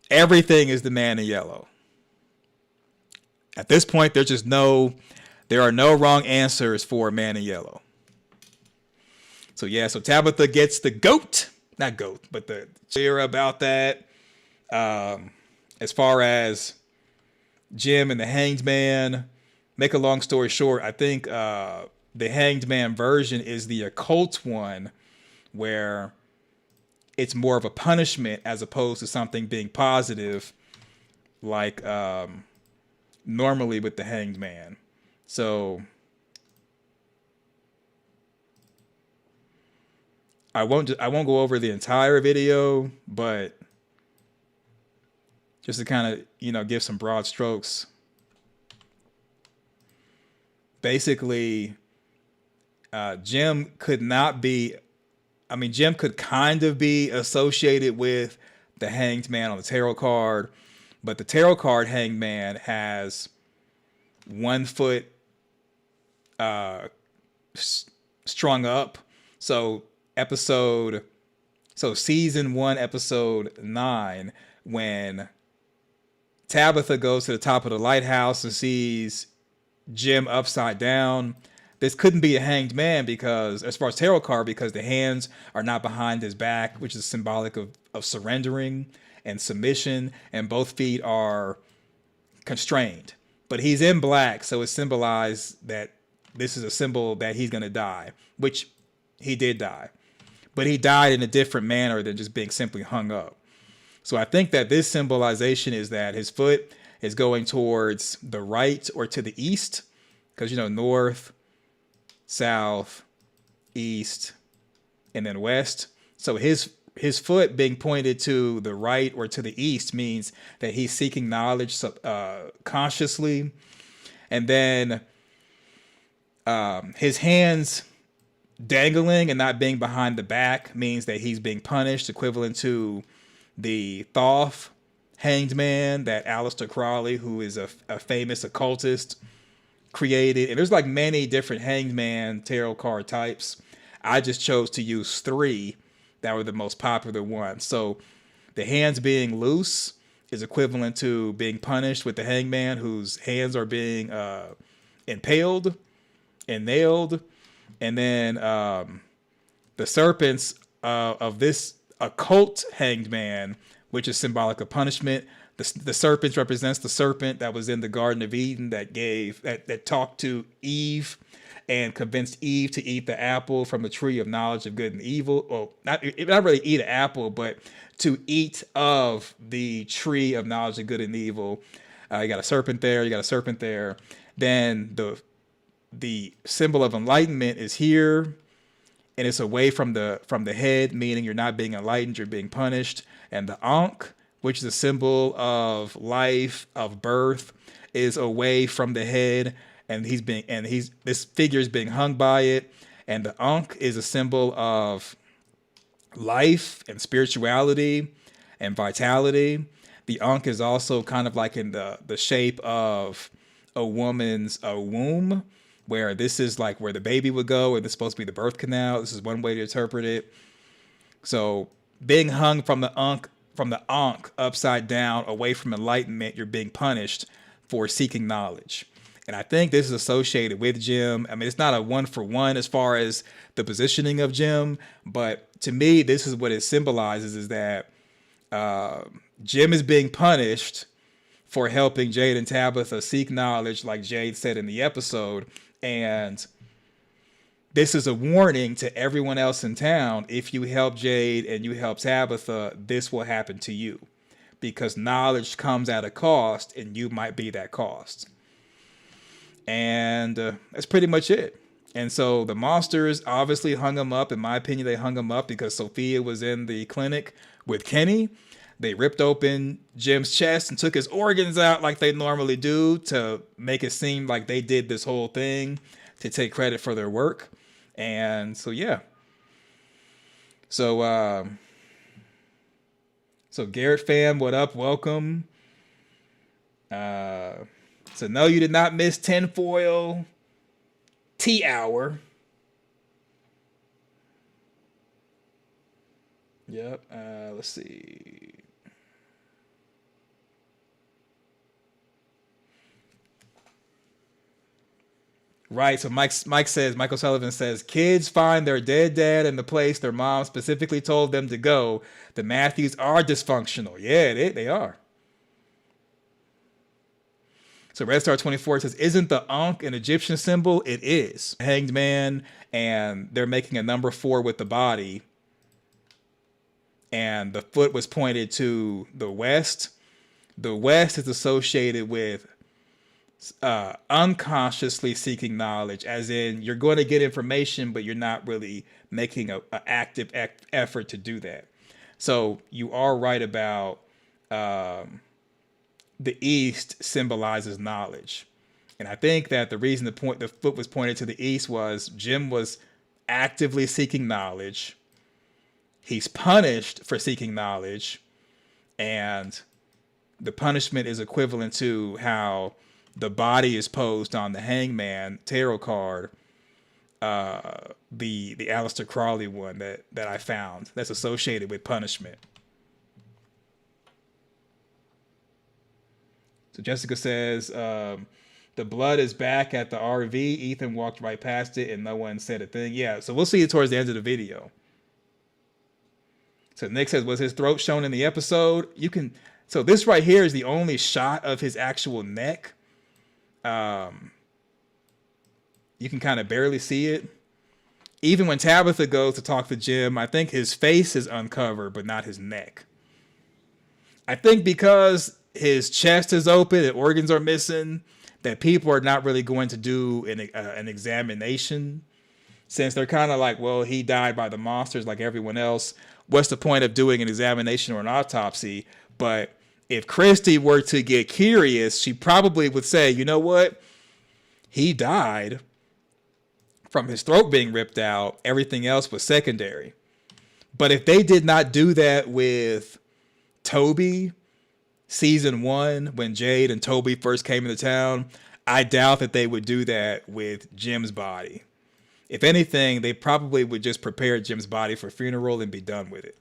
everything is the man in yellow. At this point, there are no wrong answers for man in yellow. So yeah, so Tabitha gets the goat, not goat, but the cheer about that. As far as Jim and the Hanged Man, make a long story short, I think the Hanged Man version is the occult one, where it's more of a punishment as opposed to something being positive, like normally with the Hanged Man. So I won't go over the entire video, but just to kind of, give some broad strokes. Basically, Jim could kind of be associated with the Hanged Man on the tarot card, but the tarot card Hanged Man has 1 foot strung up. So season 1, episode 9, when Tabitha goes to the top of the lighthouse and sees Jim upside down, this couldn't be a Hanged Man because, as far as tarot card, because the hands are not behind his back, which is symbolic of surrendering and submission, and both feet are constrained. But he's in black, so it symbolized that this is a symbol that he's going to die, which he did die. But he died in a different manner than just being simply hung up. So I think that this symbolization is that his foot is going towards the right or to the east, because, north, south, east, and then west. So his foot being pointed to the right or to the east means that he's seeking knowledge consciously. And then his hands dangling and not being behind the back means that he's being punished, equivalent to the Thoth Hanged Man that Aleister Crowley, who is a famous occultist, created. And there's like many different Hanged Man tarot card types. I just chose to use 3 that were the most popular ones. So the hands being loose is equivalent to being punished with the Hanged Man, whose hands are being impaled and nailed. And then the serpents of this occult Hanged Man, which is symbolic of punishment. The serpent represents the serpent that was in the Garden of Eden that talked to Eve and convinced Eve to eat the apple from the tree of knowledge of good and evil. Well, not really eat an apple, but to eat of the tree of knowledge of good and evil. You got a serpent there. You got a serpent there. Then the symbol of enlightenment is here, and it's away from the head, meaning you're not being enlightened, you're being punished. And the Ankh, which is a symbol of life, of birth, is away from the head, and this figure is being hung by it. And the Ankh is a symbol of life and spirituality and vitality. The Ankh is also kind of like in the shape of a woman's womb, where this is like where the baby would go, or this is supposed to be the birth canal. This is one way to interpret it. So being hung from the Ankh upside down, away from enlightenment, you're being punished for seeking knowledge. And I think this is associated with Jim. I mean, it's not a 1-for-1 as far as the positioning of Jim, but to me, this is what it symbolizes, is that Jim is being punished for helping Jade and Tabitha seek knowledge, like Jade said in the episode. And this is a warning to everyone else in town. If you help Jade and you help Tabitha, this will happen to you, because knowledge comes at a cost, and you might be that cost. And that's pretty much it. And so the monsters obviously hung him up. In my opinion, they hung him up because Sophia was in the clinic with Kenny. They ripped open Jim's chest and took his organs out like they normally do, to make it seem like they did this whole thing to take credit for their work. And so, yeah. So Garrett fam, what up? Welcome. So no, you did not miss tinfoil tea hour. Yep. Let's see. Right. So Michael Sullivan says, kids find their dead dad in the place their mom specifically told them to go. The Matthews are dysfunctional. Yeah, they are. So Red Star 24 says, isn't the Ankh an Egyptian symbol? It is. Hanged man, and they're making a number 4 with the body. And the foot was pointed to the west. The west is associated with unconsciously seeking knowledge, as in you're going to get information, but you're not really making an active effort to do that. So you are right about the east symbolizes knowledge. And I think that the reason the foot was pointed to the east was Jim was actively seeking knowledge. He's punished for seeking knowledge, and the punishment is equivalent to how the body is posed on the Hangman tarot card, the Aleister Crowley one that I found that's associated with punishment. So Jessica says, the blood is back at the RV. Ethan walked right past it and no one said a thing. Yeah, so we'll see it towards the end of the video. So Nick says, was his throat shown in the episode? So this right here is the only shot of his actual neck. You can kind of barely see it. Even when Tabitha goes to talk to Jim, I think his face is uncovered, but not his neck. I think because his chest is open and organs are missing, that people are not really going to do an examination, since they're kind of like, well, he died by the monsters like everyone else. What's the point of doing an examination or an autopsy? But if Christy were to get curious, she probably would say, you know what? He died from his throat being ripped out. Everything else was secondary. But if they did not do that with Toby, season 1, when Jade and Toby first came into town, I doubt that they would do that with Jim's body. If anything, they probably would just prepare Jim's body for funeral and be done with it.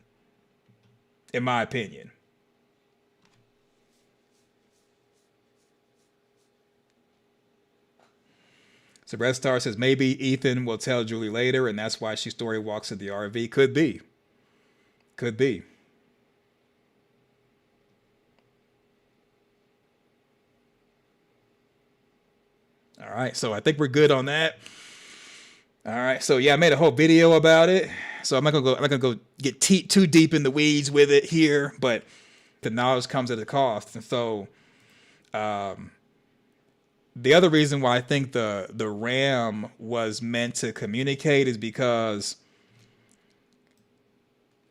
In my opinion. So Red Star says maybe Ethan will tell Julie later, and that's why she story walks to the RV. Could be. Could be. All right, so I think we're good on that. All right, so yeah, I made a whole video about it. So I'm not gonna go get too deep in the weeds with it here, but the knowledge comes at a cost. And so the other reason why I think the ram was meant to communicate is because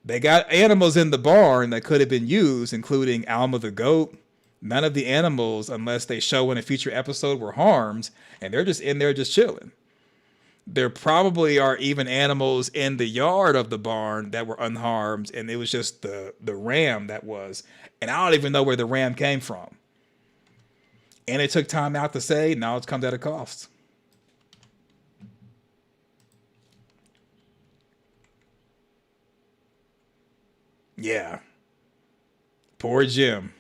they got animals in the barn that could have been used, including Alma the goat. None of the animals, unless they show in a future episode, were harmed, and they're just in there just chilling. There probably are even animals in the yard of the barn that were unharmed, and it was just the ram that was. And I don't even know where the ram came from. And it took time out to say, knowledge comes at a cost. Yeah. Poor Jim.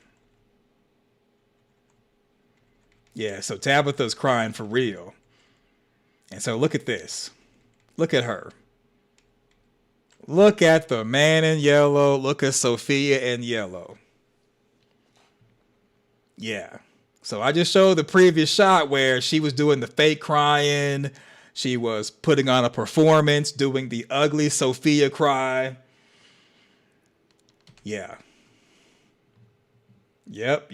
Yeah, so Tabitha's crying for real. And so look at this. Look at her. Look at the man in yellow. Look at Sophia in yellow. Yeah. So I just showed the previous shot where she was doing the fake crying. She was putting on a performance, doing the ugly Sophia cry. Yeah. Yep.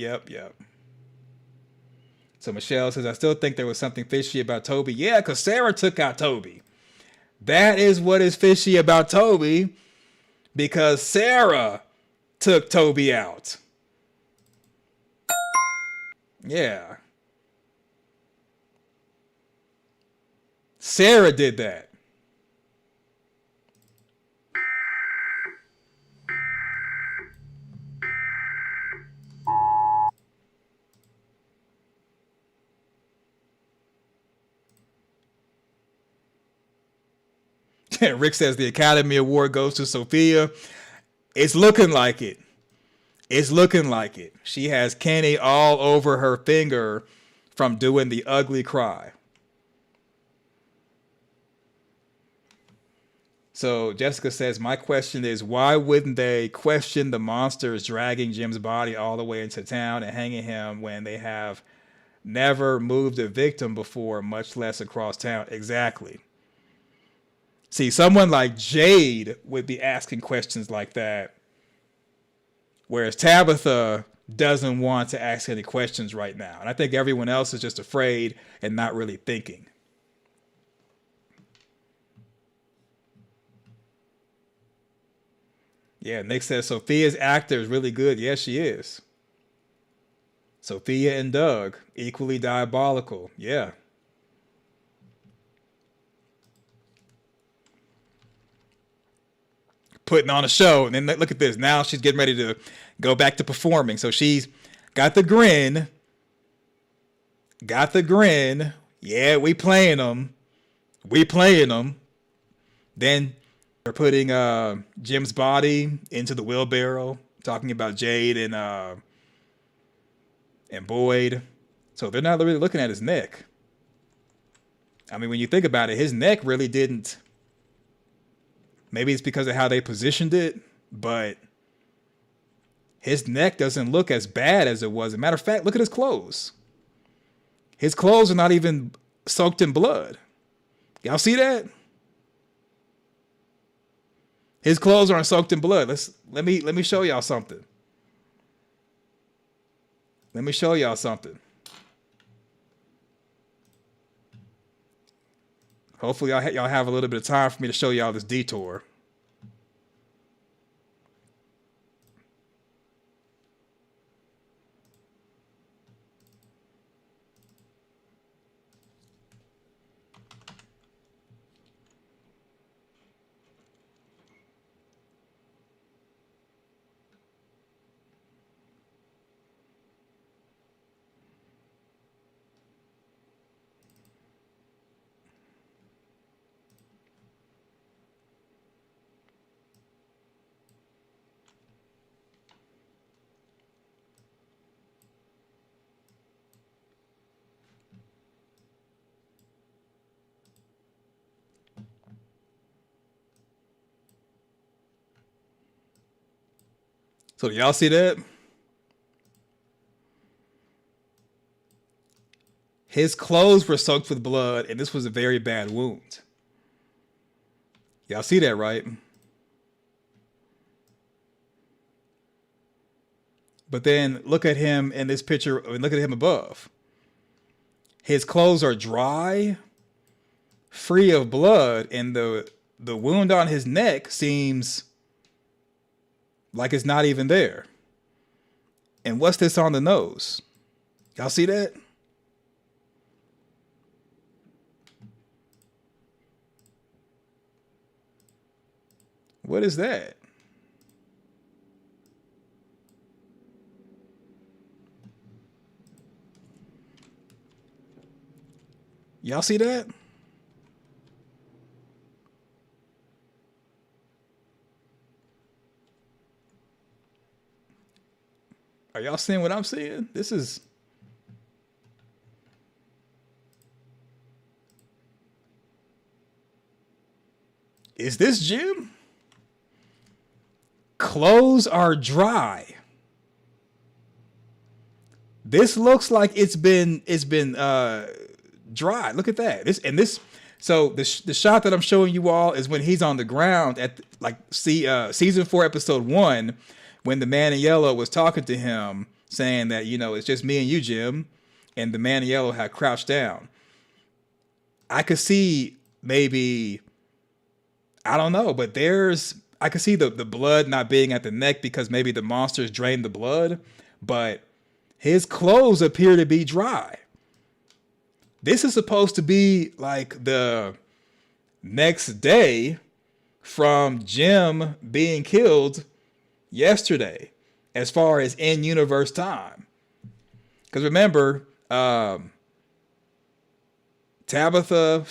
So Michelle says, I still think there was something fishy about Toby. Yeah, because Sarah took out Toby. That is what is fishy about Toby, because Sarah took Toby out. Yeah. Sarah did that. Rick says the Academy Award goes to Sophia. It's looking like it. It's looking like it. She has Kenny all over her finger from doing the ugly cry. So Jessica says, my question is, why wouldn't they question the monsters dragging Jim's body all the way into town and hanging him when they have never moved a victim before, much less across town? Exactly. See, someone like Jade would be asking questions like that, whereas Tabitha doesn't want to ask any questions right now. And I think everyone else is just afraid and not really thinking. Yeah, Nick says Sophia's actor is really good. Yes, she is. Sophia and Doug, equally diabolical. Yeah. Putting on a show. And then look at this. Now she's getting ready to go back to performing. So she's got the grin. Got the grin. Yeah, we playing them. We playing them. Then they're putting Jim's body into the wheelbarrow, talking about Jade and Boyd. So they're not really looking at his neck. I mean, when you think about it, his neck really didn't. Maybe it's because of how they positioned it, but his neck doesn't look as bad as it was. As a matter of fact, look at his clothes. His clothes are not even soaked in blood. Y'all see that? His clothes aren't soaked in blood. Let me show y'all something. Let me show y'all something. Hopefully y'all have a little bit of time for me to show y'all this detour. So do y'all see that? His clothes were soaked with blood, and this was a very bad wound. Y'all see that, right? But then look at him in this picture, and look at him above. His clothes are dry, free of blood, and the wound on his neck seems like it's not even there. And what's this on the nose? Y'all see that? What is that? Y'all see that? Are y'all seeing what I'm seeing? This is... Is this Jim? Clothes are dry. This looks like it's been dry. Look at that. So the shot that I'm showing you all is when he's on the ground at season 4, episode 1, when the man in yellow was talking to him, saying that, it's just me and you, Jim, and the man in yellow had crouched down. I could see maybe, I don't know, but I could see the blood not being at the neck because maybe the monsters drained the blood, but his clothes appear to be dry. This is supposed to be like the next day from Jim being killed yesterday, as far as in-universe time. Because remember, Tabitha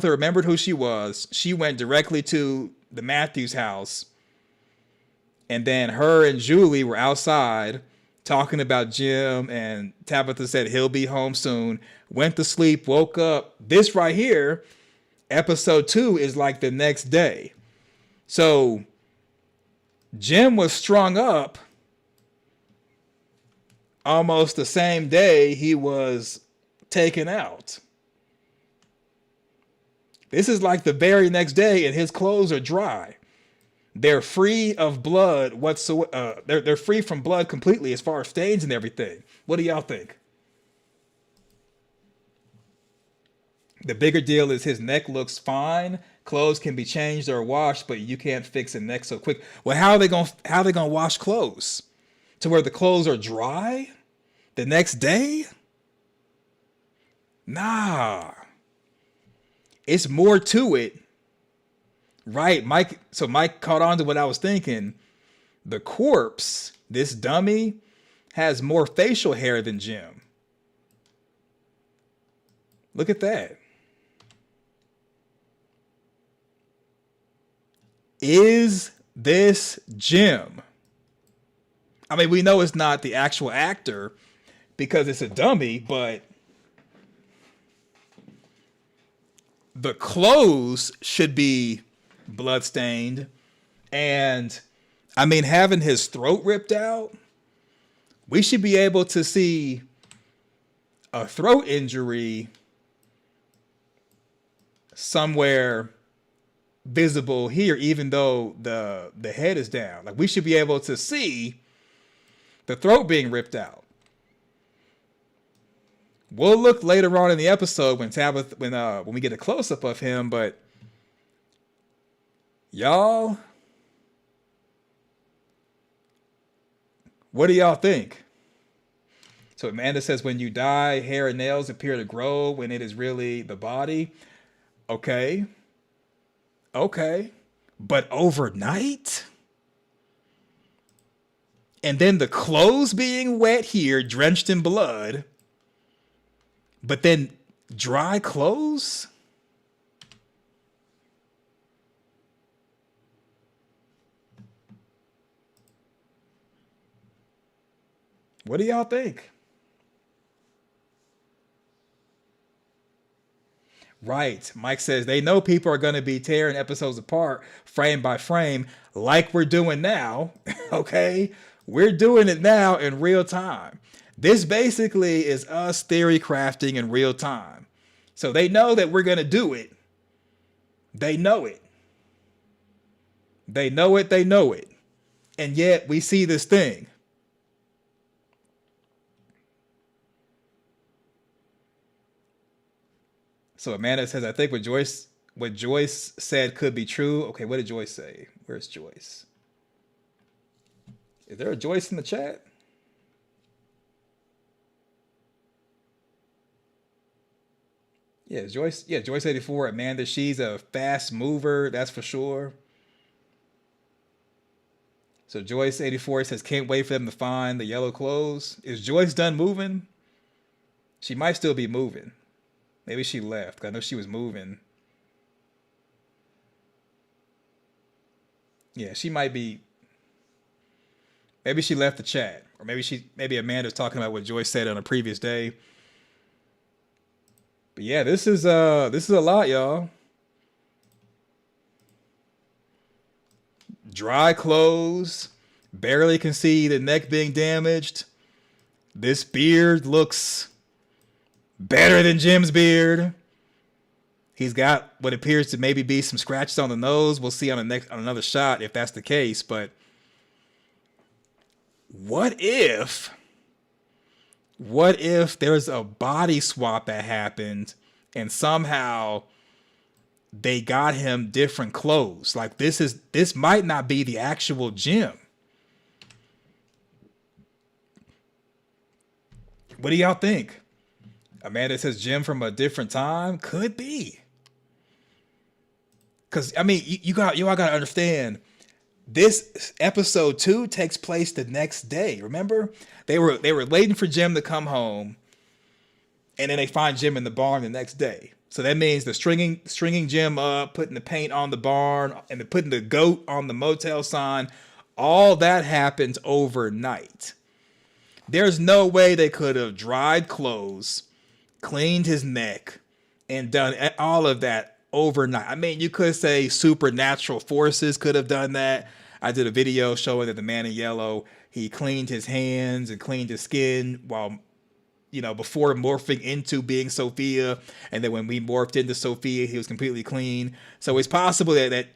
remembered who she was. She went directly to the Matthews house, and then her and Julie were outside talking about Jim, and Tabitha said he'll be home soon, went to sleep, woke up. This right here Episode 2 is like the next day. So Jim was strung up almost the same day he was taken out. This is like the very next day, and his clothes are dry. They're free of blood whatsoever. They're free from blood completely as far as stains and everything. What do y'all think? The bigger deal is his neck looks fine. Clothes can be changed or washed, but you can't fix a neck so quick. Well, how are they gonna wash clothes? To where the clothes are dry the next day? Nah. It's more to it. Right, Mike. So Mike caught on to what I was thinking. The corpse, this dummy, has more facial hair than Jim. Look at that. Is this Jim? I mean, we know it's not the actual actor because it's a dummy, but the clothes should be bloodstained. And I mean, having his throat ripped out, we should be able to see a throat injury somewhere visible here, even though the head is down. Like, we should be able to see the throat being ripped out. We'll look later on in the episode when we get a close-up of him, but y'all, what do y'all think? So Amanda says, when you die, hair and nails appear to grow when it is really the body. Okay. But overnight? And then the clothes being wet here, drenched in blood, but then dry clothes? What do y'all think? Right. Mike says they know people are going to be tearing episodes apart frame by frame like we're doing now. Okay? We're doing it now in real time. This basically is us theory crafting in real time. So they know that we're going to do it. They know it. They know it. They know it. And yet we see this thing. So Amanda says, I think what Joyce said could be true. Okay, what did Joyce say? Where's Joyce? Is there a Joyce in the chat? Yeah, Joyce. Yeah, Joyce 84. Amanda, she's a fast mover. That's for sure. So Joyce 84 says, can't wait for them to find the yellow clothes. Is Joyce done moving? She might still be moving. Maybe she left. I know she was moving. Yeah, she might be. Maybe she left the chat. Or maybe Amanda's talking about what Joyce said on a previous day. But yeah, this is a lot, y'all. Dry clothes. Barely can see the neck being damaged. This beard looks better than Jim's beard. He's got what appears to maybe be some scratches on the nose. We'll see on another shot if that's the case. But what if there's a body swap that happened and somehow they got him different clothes? Like, this might not be the actual Jim. What do y'all think? Amanda says Jim from a different time. Could be. Because, I mean, you all got to understand, this episode 2 takes place the next day. Remember? They were waiting for Jim to come home, and then they find Jim in the barn the next day. So that means the stringing Jim up, putting the paint on the barn, and putting the goat on the motel sign. All that happened overnight. There's no way they could have dried clothes, cleaned his neck, and done all of that overnight. I mean, you could say supernatural forces could have done that. I did a video showing that the man in yellow, he cleaned his hands and cleaned his skin while, before morphing into being Sophia. And then when we morphed into Sophia, he was completely clean. So it's possible that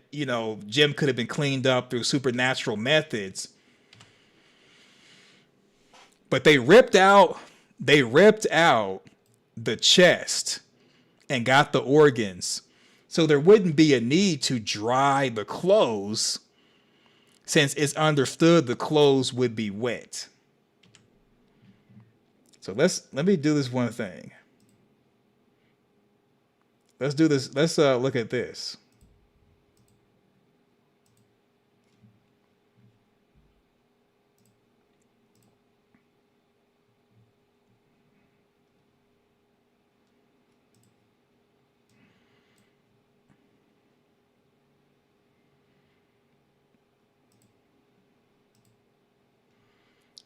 Jim could have been cleaned up through supernatural methods. But they ripped out the chest and got the organs. So there wouldn't be a need to dry the clothes, since it's understood the clothes would be wet. So let me do this one thing. Let's do this. Let's look at this.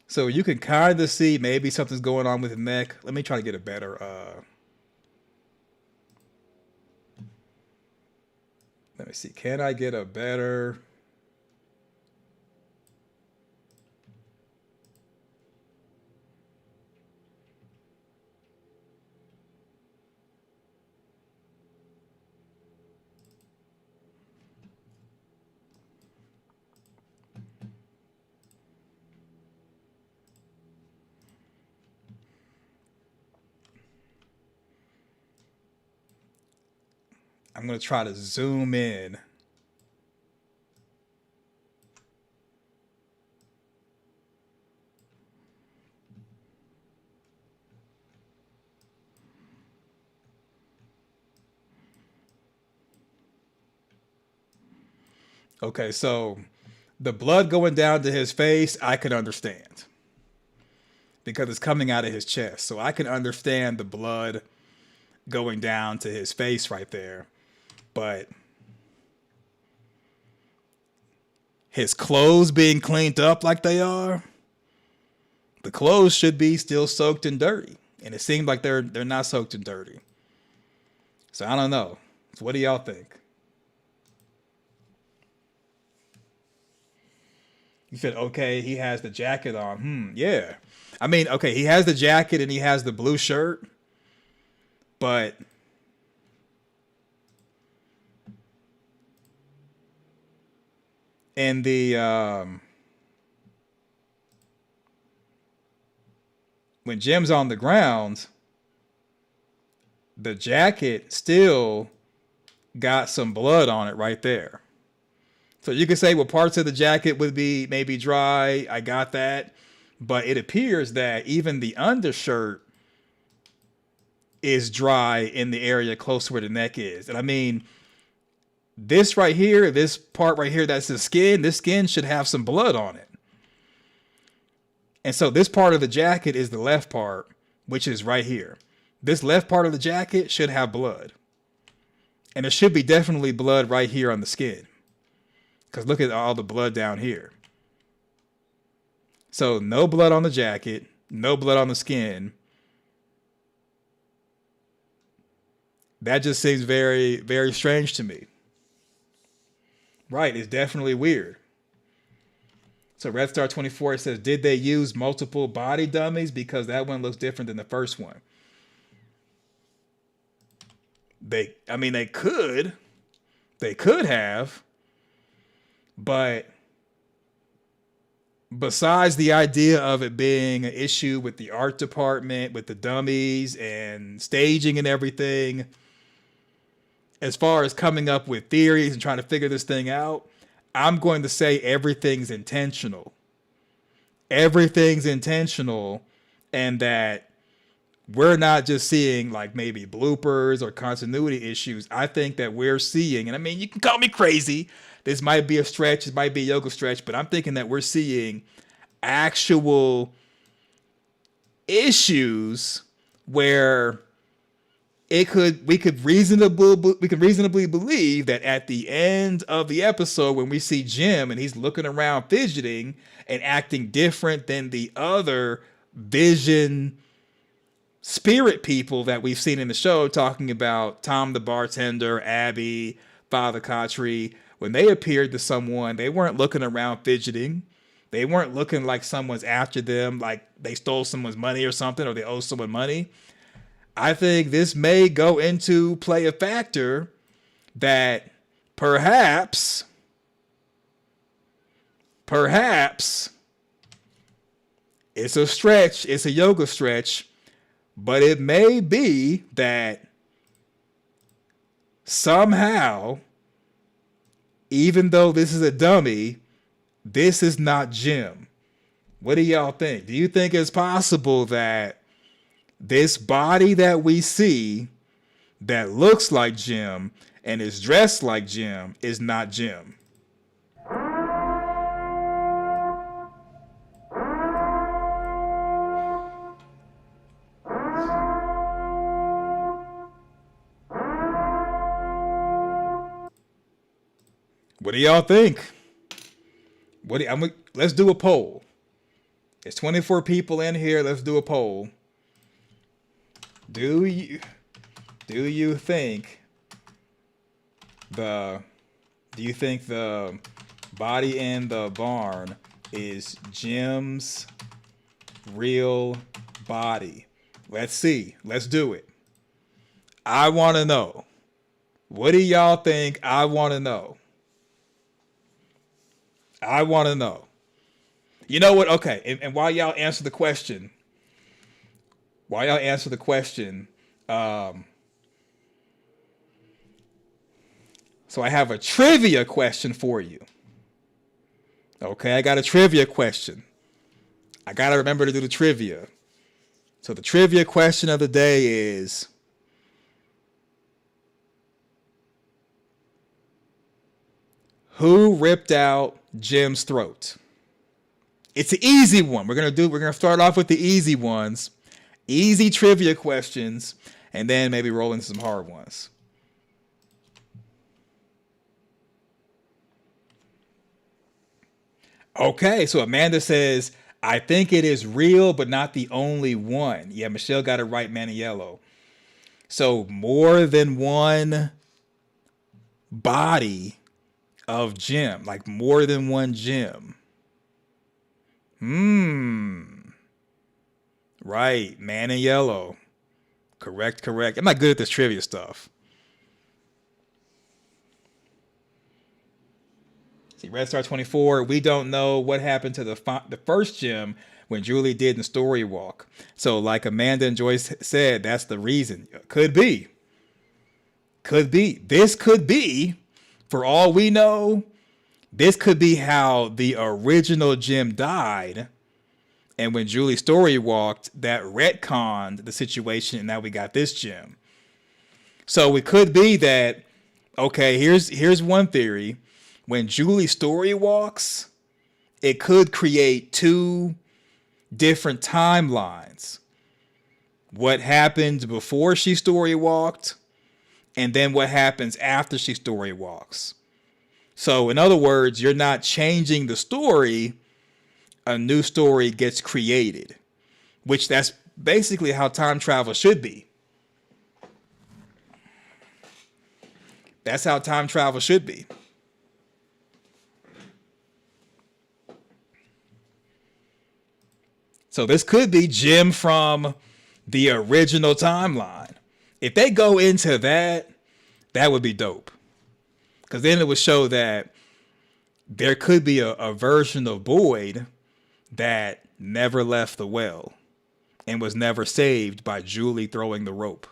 So you can kind of see maybe something's going on with the neck. Let me try to get a better. Let me see. Can I get a better? I'm going to try to zoom in. Okay, so the blood going down to his face, I could understand, because it's coming out of his chest. So I can understand the blood going down to his face right there. But his clothes being cleaned up like they are, the clothes should be still soaked and dirty. And it seemed like they're not soaked and dirty. So I don't know. So what do y'all think? You said, okay, he has the jacket on. Yeah. I mean, okay, he has the jacket and he has the blue shirt. But in the when Jim's on the ground, the jacket still got some blood on it right there. So you could say, well, parts of the jacket would be maybe dry. I got that. But it appears that even the undershirt is dry in the area close to where the neck is. And I mean, this right here, this part right here, that's the skin. This skin should have some blood on it. And so this part of the jacket is the left part, which is right here. This left part of the jacket should have blood. And there should be definitely blood right here on the skin. Because look at all the blood down here. So no blood on the jacket, no blood on the skin. That just seems very, very strange to me. Right, it's definitely weird. So Red Star 24 says, did they use multiple body dummies? Because that one looks different than the first one. They could. They could have. But besides the idea of it being an issue with the art department, with the dummies and staging and everything, as far as coming up with theories and trying to figure this thing out, I'm going to say everything's intentional. Everything's intentional, and that we're not just seeing like maybe bloopers or continuity issues. I think that we're seeing, and I mean, you can call me crazy. This might be a stretch. This might be a yoga stretch, but I'm thinking that we're seeing actual issues where we could reasonably believe that at the end of the episode, when we see Jim and he's looking around fidgeting and acting different than the other Vision spirit people that we've seen in the show, talking about Tom the bartender, Abby, Father Kotri. When they appeared to someone, they weren't looking around fidgeting. They weren't looking like someone's after them, like they stole someone's money or something, or they owe someone money. I think this may go into play a factor that perhaps it's a stretch, it's a yoga stretch, but it may be that somehow, even though this is a dummy, this is not Jim. What do y'all think? Do you think it's possible that this body that we see that looks like Jim and is dressed like Jim is not Jim? What do y'all think? Let's do a poll. There's 24 people in here. Let's do a poll. Do you think the body in the barn is Jim's real body? Let's see. Let's do it. I want to know. What do y'all think? I want to know. I want to know. You know what? Okay. And while y'all answer the question, so I have a trivia question for you. Okay, I got a trivia question. I got to remember to do the trivia. So the trivia question of the day is, who ripped out Jim's throat? It's an easy one. We're gonna start off with the easy ones. Easy trivia questions, and then maybe roll into some hard ones. Okay, so Amanda says, I think it is real, but not the only one. Yeah, Michelle got it right, Maniello. So more than one body of Jim, like more than one Jim. Right, man in yellow. Correct. I'm not good at this trivia stuff. See, Red Star 24, we don't know what happened to the first Jim when Julie did in Story Walk. So like Amanda and Joyce said, that's the reason. Could be. This could be, for all we know, this could be how the original Jim died. And when Julie Story walked, that retconned the situation, and now we got this Jim. So it could be that, okay, here's one theory. When Julie Story walks, it could create two different timelines. What happened before she story walked, and then what happens after she story walks. So in other words, you're not changing the story, a new story gets created, which that's basically how time travel should be. That's how time travel should be. So this could be Jim from the original timeline. If they go into that, that would be dope. Because then it would show that there could be a version of Boyd that never left the well and was never saved by Julie throwing the rope.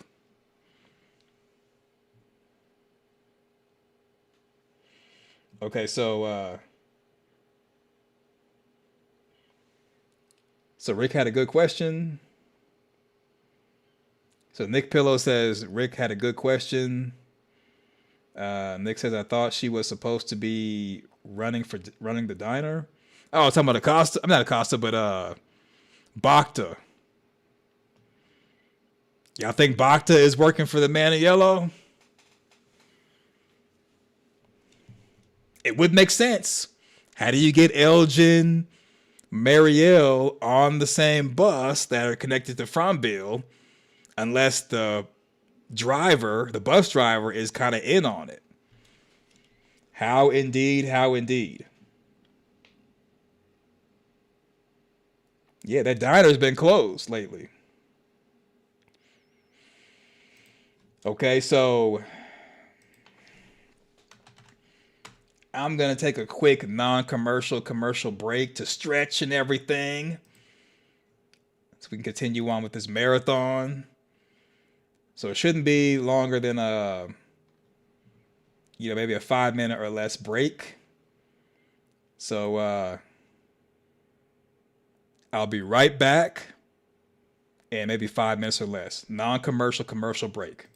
Okay, so Rick had a good question. So Nick Pillow says Rick had a good question. Nick says, I thought she was supposed to be running the diner. Oh, talking about Acosta. I'm not Acosta, but Bacta. Y'all think Bacta is working for the man in yellow? It would make sense. How do you get Elgin, Marielle on the same bus that are connected to Framville unless the bus driver is kind of in on it. How indeed, how indeed. Yeah, that diner's been closed lately. Okay, so I'm going to take a quick non-commercial commercial break to stretch and everything, so we can continue on with this marathon. So it shouldn't be longer than maybe a 5-minute or less break. So I'll be right back in maybe 5 minutes or less. Non-commercial commercial break.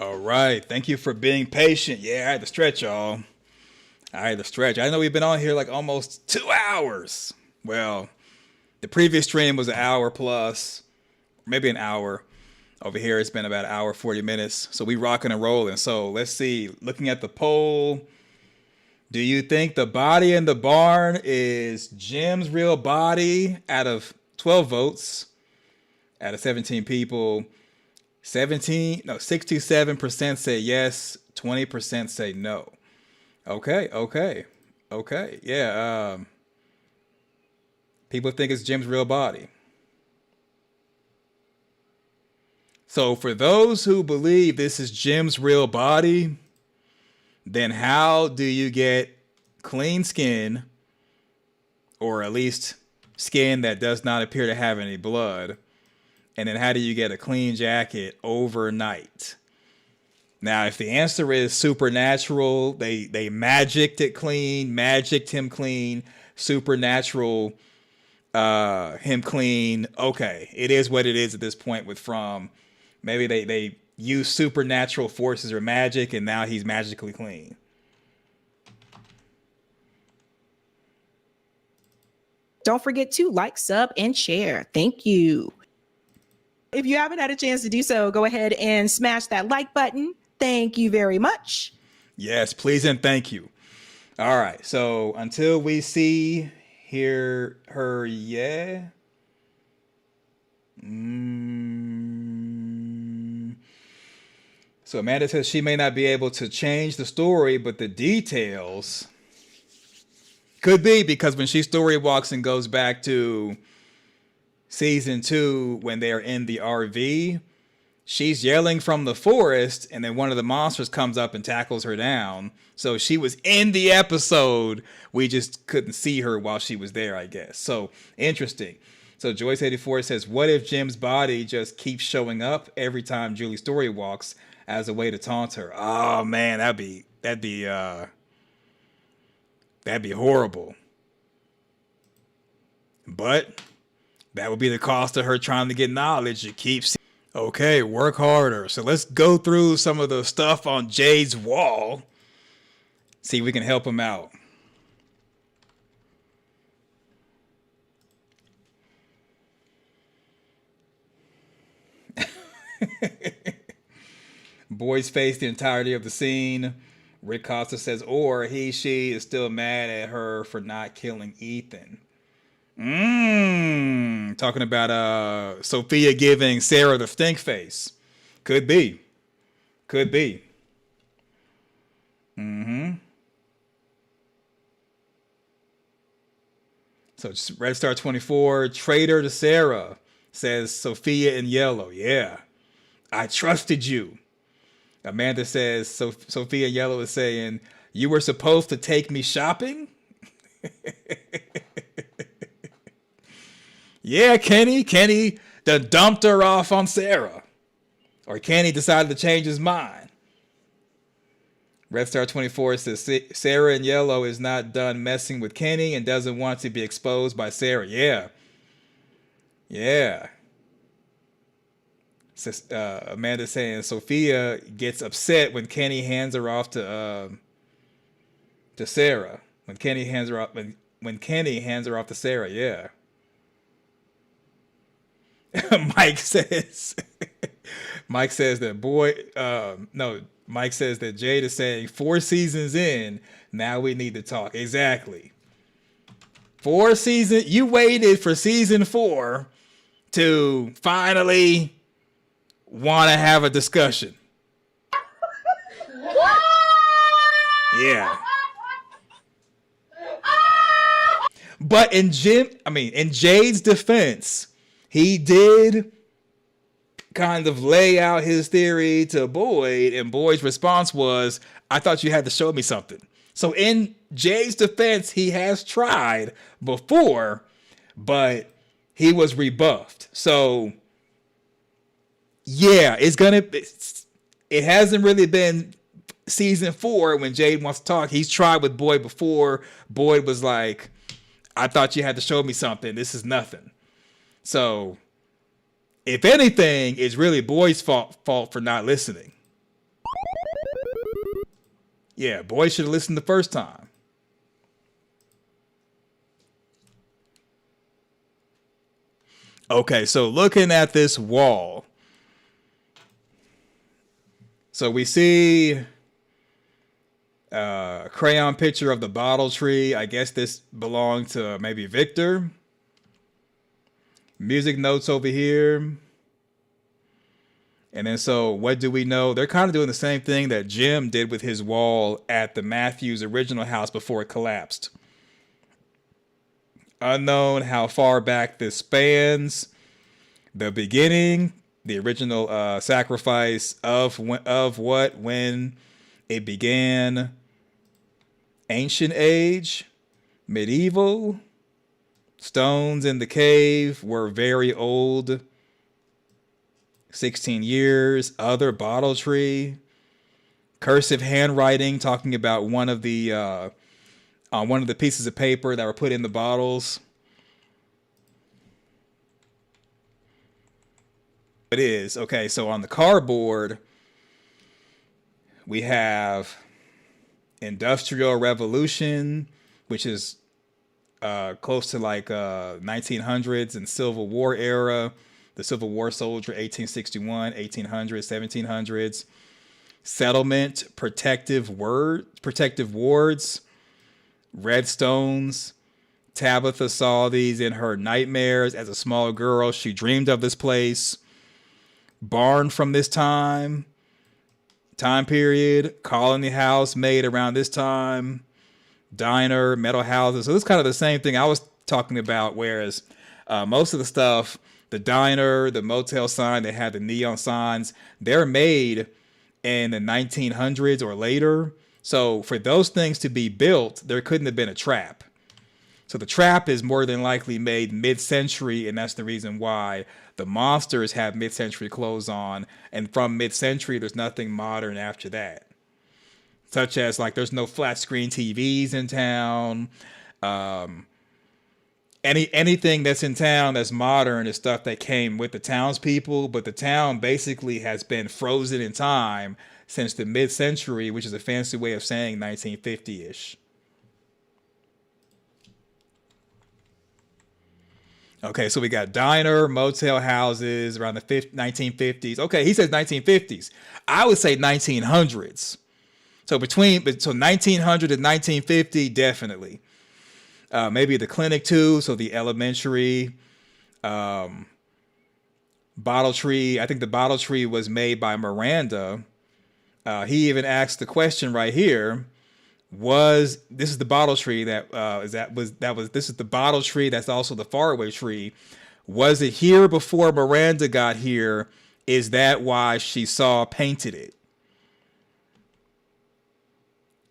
All right. Thank you for being patient. Yeah, I had to stretch, y'all. I had to stretch. I know we've been on here like almost 2 hours. Well, the previous stream was an hour plus, maybe an hour. Over here, it's been about an hour, 40 minutes. So we rocking and rolling. So let's see. Looking at the poll, do you think the body in the barn is Jim's real body? Out of 12 votes, out of 17 people, 67% say yes, 20% say no. Okay. Yeah. People think it's Jim's real body. So for those who believe this is Jim's real body, then how do you get clean skin, or at least skin that does not appear to have any blood? And then how do you get a clean jacket overnight? Now, if the answer is supernatural, they magicked it clean, magicked him clean, supernatural him clean. Okay, it is what it is at this point with From. Maybe they use supernatural forces or magic, and now he's magically clean. Don't forget to like, sub, and share. Thank you. If you haven't had a chance to do so, go ahead and smash that like button. Thank you very much. Yes, please and thank you. All right, so until we see, hear her, yeah. So Amanda says she may not be able to change the story, but the details could be, because when she story walks and goes back to season 2 when they're in the RV, she's yelling from the forest, and then one of the monsters comes up and tackles her down. So she was in the episode. We just couldn't see her while she was there, I guess. So interesting. So Joyce84 says, what if Jim's body just keeps showing up every time Julie story walks as a way to taunt her? Oh man, that'd be horrible. But that would be the cost of her trying to get knowledge. It keeps. Okay, work harder. So let's go through some of the stuff on Jade's wall. See if we can help him out. Boys face the entirety of the scene. Rick Costa says, or she is still mad at her for not killing Ethan. Talking about Sophia giving Sarah the stink face. Could be. So Red Star 24, traitor to Sarah, says Sophia in yellow. Yeah, I trusted you. Amanda says Sophia in yellow is saying, you were supposed to take me shopping? Yeah, Kenny done dumped her off on Sarah. Or Kenny decided to change his mind. Red Star 24 says Sarah in yellow is not done messing with Kenny and doesn't want to be exposed by Sarah. Yeah. Says, Amanda saying Sophia gets upset when Kenny hands her off to Sarah. When Kenny hands her off to Sarah, yeah. Mike says that Jade is saying 4 seasons in, now we need to talk. Exactly. 4 seasons. You waited for season 4 to finally want to have a discussion. Yeah. But in Jade's defense, he did kind of lay out his theory to Boyd, and Boyd's response was, I thought you had to show me something. So in Jade's defense, he has tried before, but he was rebuffed. So yeah, it hasn't really been season 4 when Jade wants to talk. He's tried with Boyd before. Boyd was like, I thought you had to show me something. This is nothing. So if anything, it's really Boyd's fault for not listening. Yeah, boys should have listened the first time. Okay, so looking at this wall. So we see a crayon picture of the bottle tree. I guess this belonged to maybe Victor. Music notes over here. And then so what do we know? They're kind of doing the same thing that Jim did with his wall at the Matthews original house before it collapsed. Unknown how far back this spans. The beginning, the original sacrifice of what, when it began. Ancient age, medieval. Stones in the cave were very old. 16 years. Other bottle tree. Cursive handwriting talking about one of the on one of the pieces of paper that were put in the bottles. It is. Okay, so on the cardboard, we have Industrial Revolution, which is close to like 1900s and Civil War era. The Civil War soldier, 1861, 1800s, 1700s. Settlement, protective wards, redstones. Tabitha saw these in her nightmares as a small girl. She dreamed of this place. Barn from this time period. Colony house made around this time. Diner, metal houses. So this is kind of the same thing I was talking about, whereas most of the stuff, the diner, the motel sign, they had the neon signs, they're made in the 1900s or later. So for those things to be built, there couldn't have been a trap. So the trap is more than likely made mid-century, and that's the reason why the monsters have mid-century clothes on, and from mid-century, there's nothing modern after that. Such as, like, there's no flat screen TVs in town. Anything that's in town that's modern is stuff that came with the townspeople, but the town basically has been frozen in time since the mid-century, which is a fancy way of saying 1950-ish. Okay, so we got diner, motel houses around the 1950s. Okay, he says 1950s. I would say 1900s. So 1900 and 1950, definitely. Maybe the clinic too. So the elementary, bottle tree. I think the bottle tree was made by Miranda. He even asked the question right here. This is the bottle tree this is the bottle tree that's also the faraway tree. Was it here before Miranda got here? Is that why she painted it?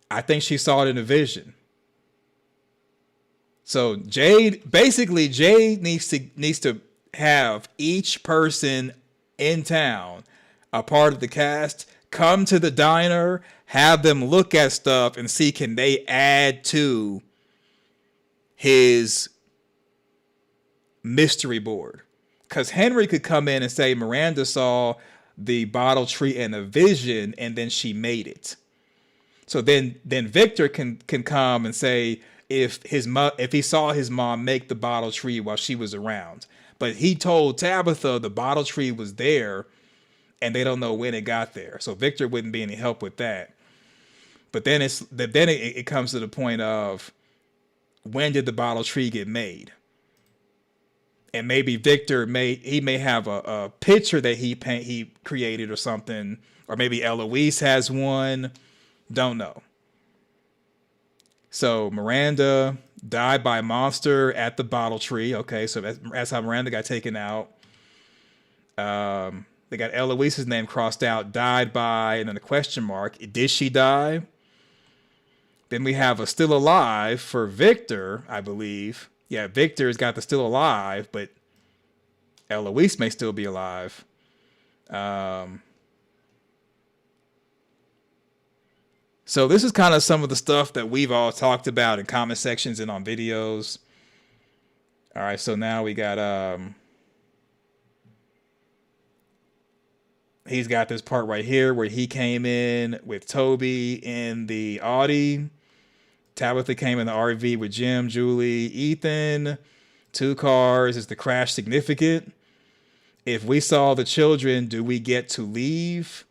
I think she saw it in a vision. So Jade needs to have each person in town, a part of the cast, come to the diner, have them look at stuff and see, can they add to his mystery board? Because Henry could come in and say Miranda saw the bottle tree in a vision and then she made it. So then Victor can come and say if he saw his mom make the bottle tree while she was around. But he told Tabitha the bottle tree was there and they don't know when it got there. So Victor wouldn't be any help with that. But then it comes to the point of, when did the bottle tree get made? And maybe Victor may have a picture that he created or something, or maybe Eloise has one. Don't know. So Miranda died by a monster at the bottle tree. Okay, so that's how Miranda got taken out. They got Eloise's name crossed out, died by, and then a question mark. Did she die? Then we have a still alive for Victor, I believe. Yeah, Victor's got the still alive, but Eloise may still be alive. So this is kind of some of the stuff that we've all talked about in comment sections and on videos. All right, so now we got He's got this part right here where he came in with Toby in the Audi. Tabitha came in the RV with Jim, Julie, Ethan. 2 cars. Is the crash significant? If we saw the children, do we get to leave?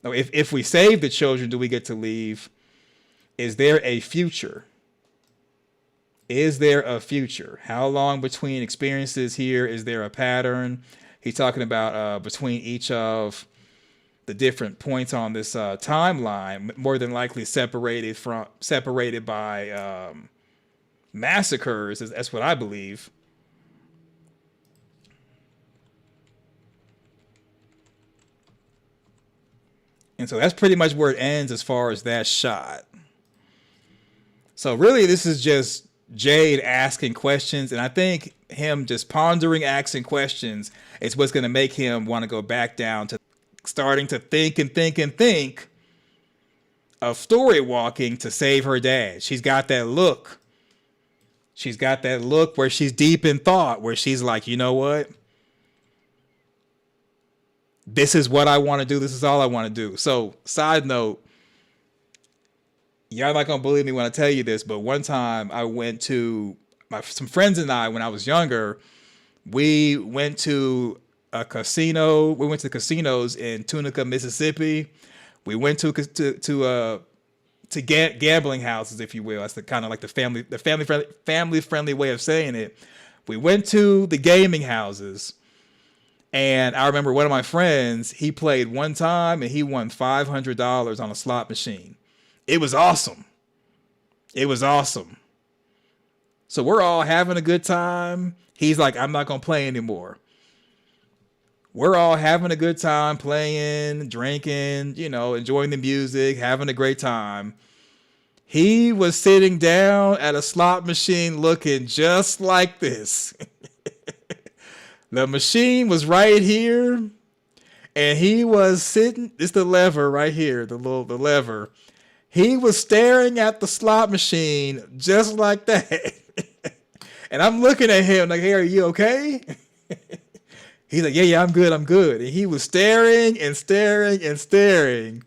No, if we save the children, do we get to leave? Is there a future? Is there a future? How long between experiences here? Is there a pattern? He's talking about between each of the different points on this timeline, more than likely separated by massacres. That's what I believe. And so that's pretty much where it ends as far as that shot. So really, this is just Jade asking questions, and I think him just pondering, asking questions is what's going to make him want to go back down to starting to think of story walking to save her dad. She's got that look. She's got that look where she's deep in thought, where she's like, you know what? This is what I want to do. This is all I want to do. So, side note, y'all not going to believe me when I tell you this, but one time I went to, some friends and I, when I was younger, we went to a casino. We went to casinos in Tunica, Mississippi. We went to gambling houses, if you will. That's the kind of like the family friendly way of saying it. We went to the gaming houses. And I remember one of my friends, he played one time and he won $500 on a slot machine. It was awesome. It was awesome. So we're all having a good time. He's like, I'm not going to play anymore. We're all having a good time playing, drinking, you know, enjoying the music, having a great time. He was sitting down at a slot machine looking just like this. The machine was right here, and he was sitting. It's the lever right here, the lever. He was staring at the slot machine just like that. And I'm looking at him like, hey, are you okay? He's like, yeah, I'm good. And he was staring and staring and staring.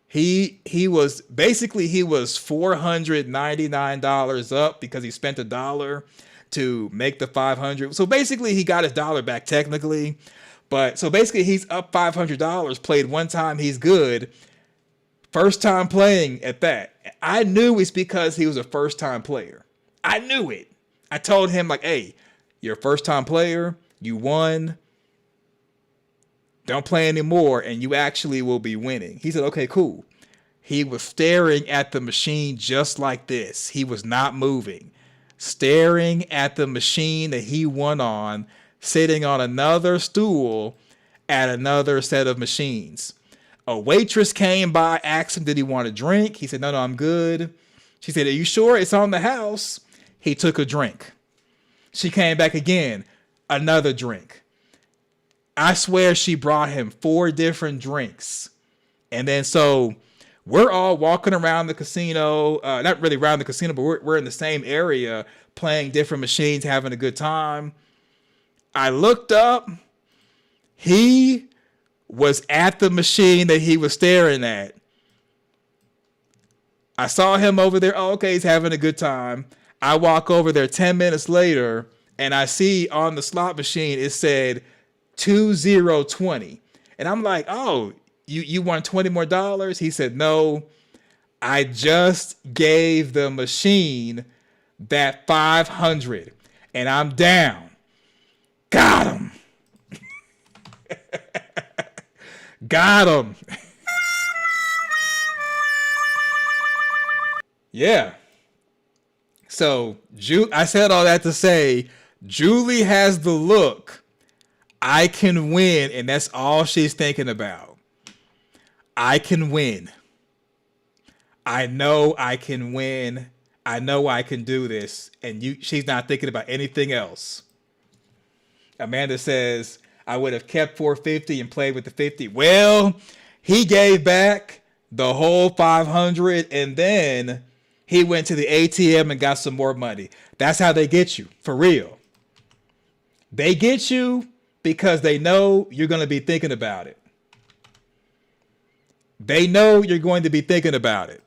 He was $499 up because he spent $1 to make the 500. So basically he got his $1 back technically. But so basically he's up $500, played one time, he's good. First time playing at that. I knew it's because he was a first time player. I knew it. I told him like, hey, you're a first time player, you won. Don't play anymore and you actually will be winning. He said, okay, cool. He was staring at the machine just like this. He was not moving. Staring at the machine that he won on, sitting on another stool at another set of machines. A waitress came by, asked him, did he want a drink? He said, no, I'm good. She said, are you sure it's on the house? He took a drink. She came back again, another drink. I swear she brought him 4 different drinks. And then so we're all walking around the casino, not really around the casino, but we're in the same area playing different machines, having a good time. I looked up. He was at the machine that he was staring at. I saw him over there. Oh, okay, he's having a good time. I walk over there 10 minutes later, and I see on the slot machine, it said 2020. And I'm like, oh, you won $20 more? He said, no, I just gave the machine that 500 and I'm down. Got him. Got him. Yeah. So I said all that to say, Julie has the look. I can win, and that's all she's thinking about. I can win. I know I can win. I know I can do this. And she's not thinking about anything else. Amanda says, I would have kept 450 and played with the 50. Well, he gave back the whole 500 and then he went to the ATM and got some more money. That's how they get you, for real. They get you because they know you're going to be thinking about it. They know you're going to be thinking about it.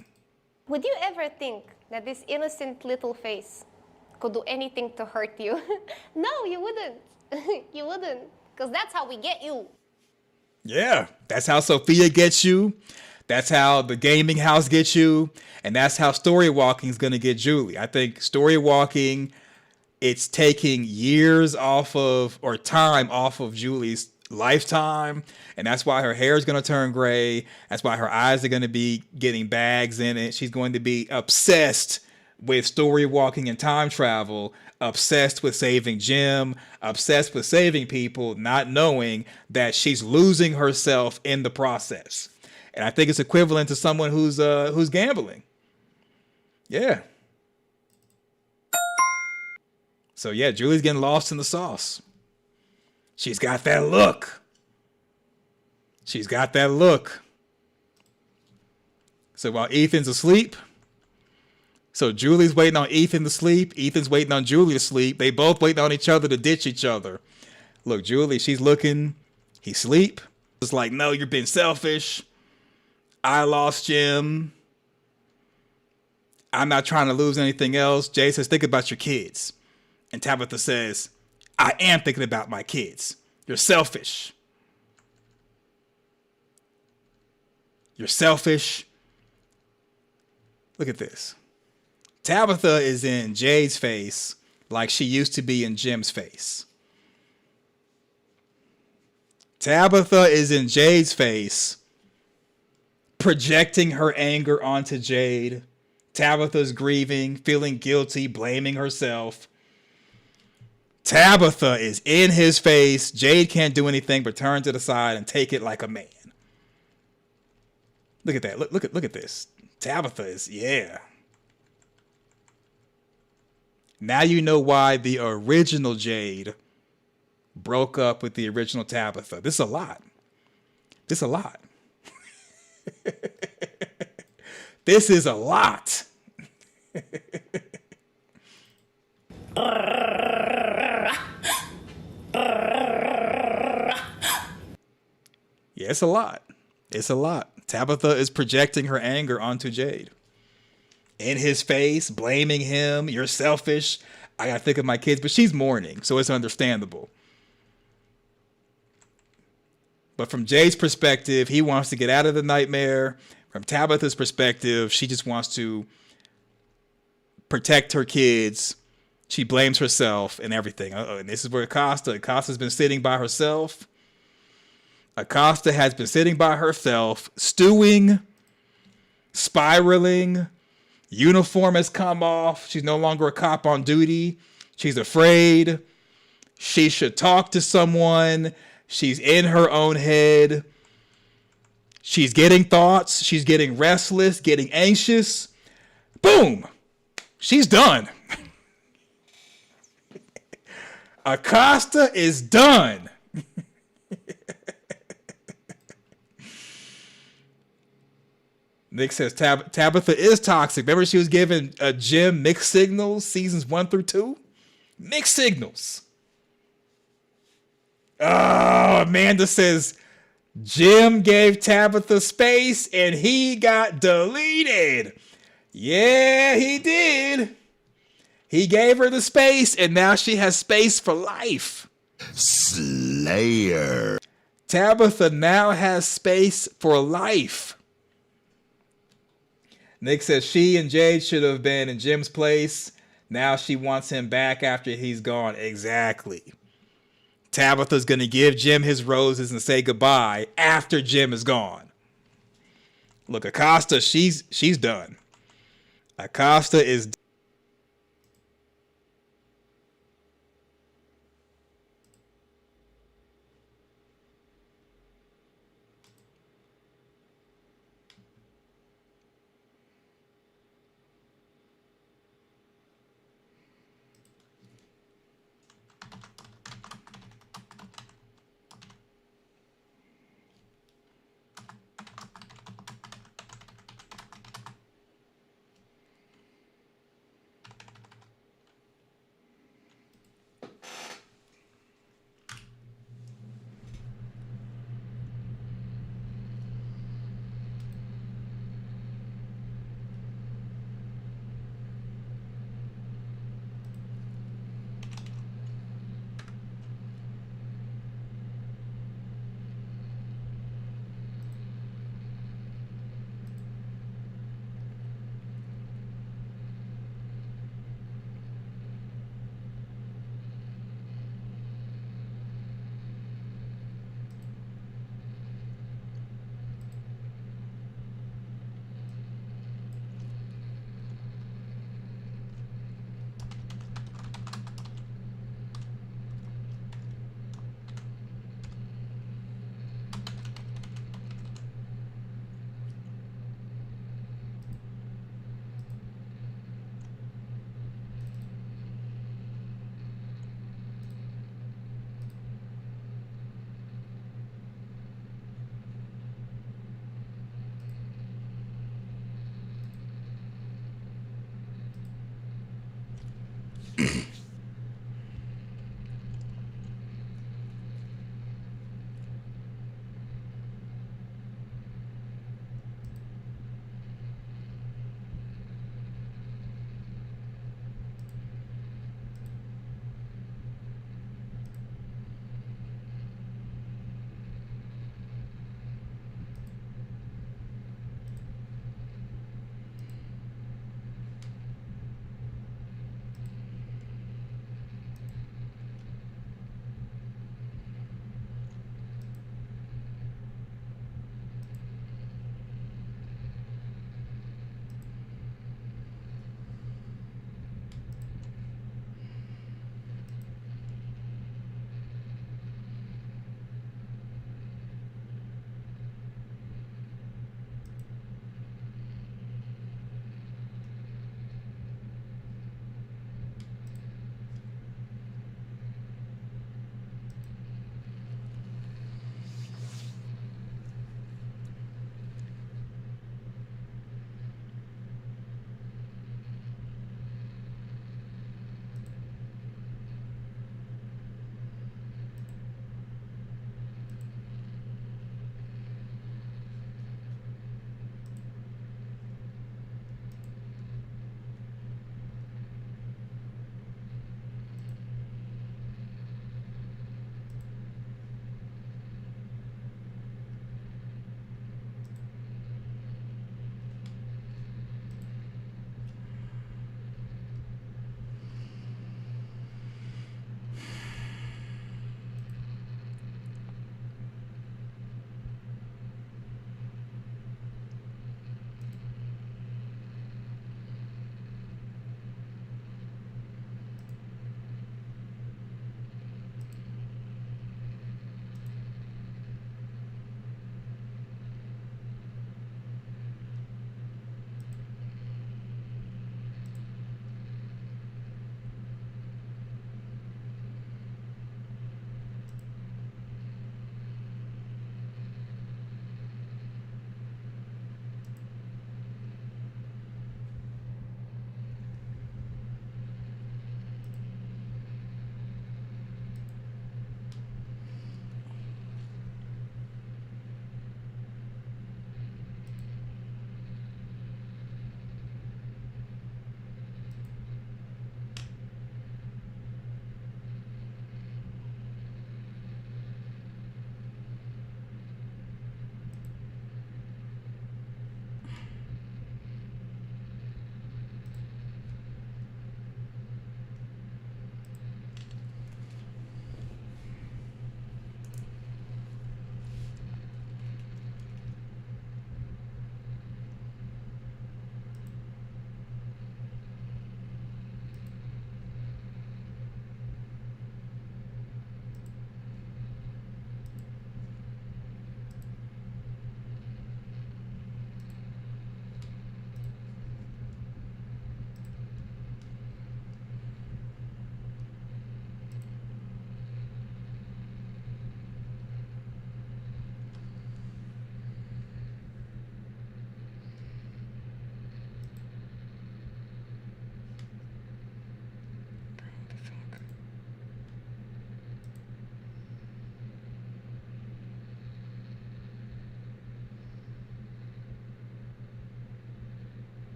Would you ever think that this innocent little face could do anything to hurt you? No, you wouldn't. You wouldn't. Because that's how we get you. Yeah, that's how Sophia gets you. That's how the gaming house gets you. And that's how story walking is going to get Julie. I think story walking, it's taking years off of, or time off of Julie's lifetime. And that's why her hair is going to turn gray. That's why her eyes are going to be getting bags in it. She's going to be obsessed with story walking and time travel, obsessed with saving Jim, obsessed with saving people, not knowing that she's losing herself in the process. And I think it's equivalent to someone who's gambling. Yeah. So yeah, Julie's getting lost in the sauce. She's got that look. She's got that look. So while Ethan's asleep, so Julie's waiting on Ethan to sleep. Ethan's waiting on Julie to sleep. They both waiting on each other to ditch each other. Look, Julie, she's looking. He sleep. It's like, no, you're being selfish. I lost Jim. I'm not trying to lose anything else. Jay says, think about your kids. And Tabitha says, I am thinking about my kids. You're selfish. You're selfish. Look at this. Tabitha is in Jade's face like she used to be in Jim's face. Tabitha is in Jade's face, projecting her anger onto Jade. Tabitha's grieving, feeling guilty, blaming herself. Tabitha is in his face. Jade can't do anything but turn to the side and take it like a man. Look at that. Look at this. Tabitha is, yeah. Now you know why the original Jade broke up with the original Tabitha. This is a lot. This is a lot. This is a lot. Yeah, it's a lot. It's a lot. Tabitha is projecting her anger onto Jade. In his face, blaming him. You're selfish. I gotta think of my kids. But she's mourning, so it's understandable. But from Jade's perspective, he wants to get out of the nightmare. From Tabitha's perspective, she just wants to protect her kids. She blames herself and everything. And this is where Acosta's been sitting by herself. Acosta has been sitting by herself, stewing, spiraling. Uniform has come off. She's no longer a cop on duty. She's afraid. She should talk to someone. She's in her own head. She's getting thoughts. She's getting restless, getting anxious. Boom! She's done. Acosta is done. Nick says Tabitha is toxic. Remember she was giving Jim mixed signals seasons 1 through 2? Mixed signals. Oh, Amanda says Jim gave Tabitha space and he got deleted. Yeah, he did. He gave her the space and now she has space for life. Slayer. Tabitha now has space for life. Nick says she and Jade should have been in Jim's place. Now she wants him back after he's gone. Exactly. Tabitha's going to give Jim his roses and say goodbye after Jim is gone. Look, Acosta, she's done. Acosta is done.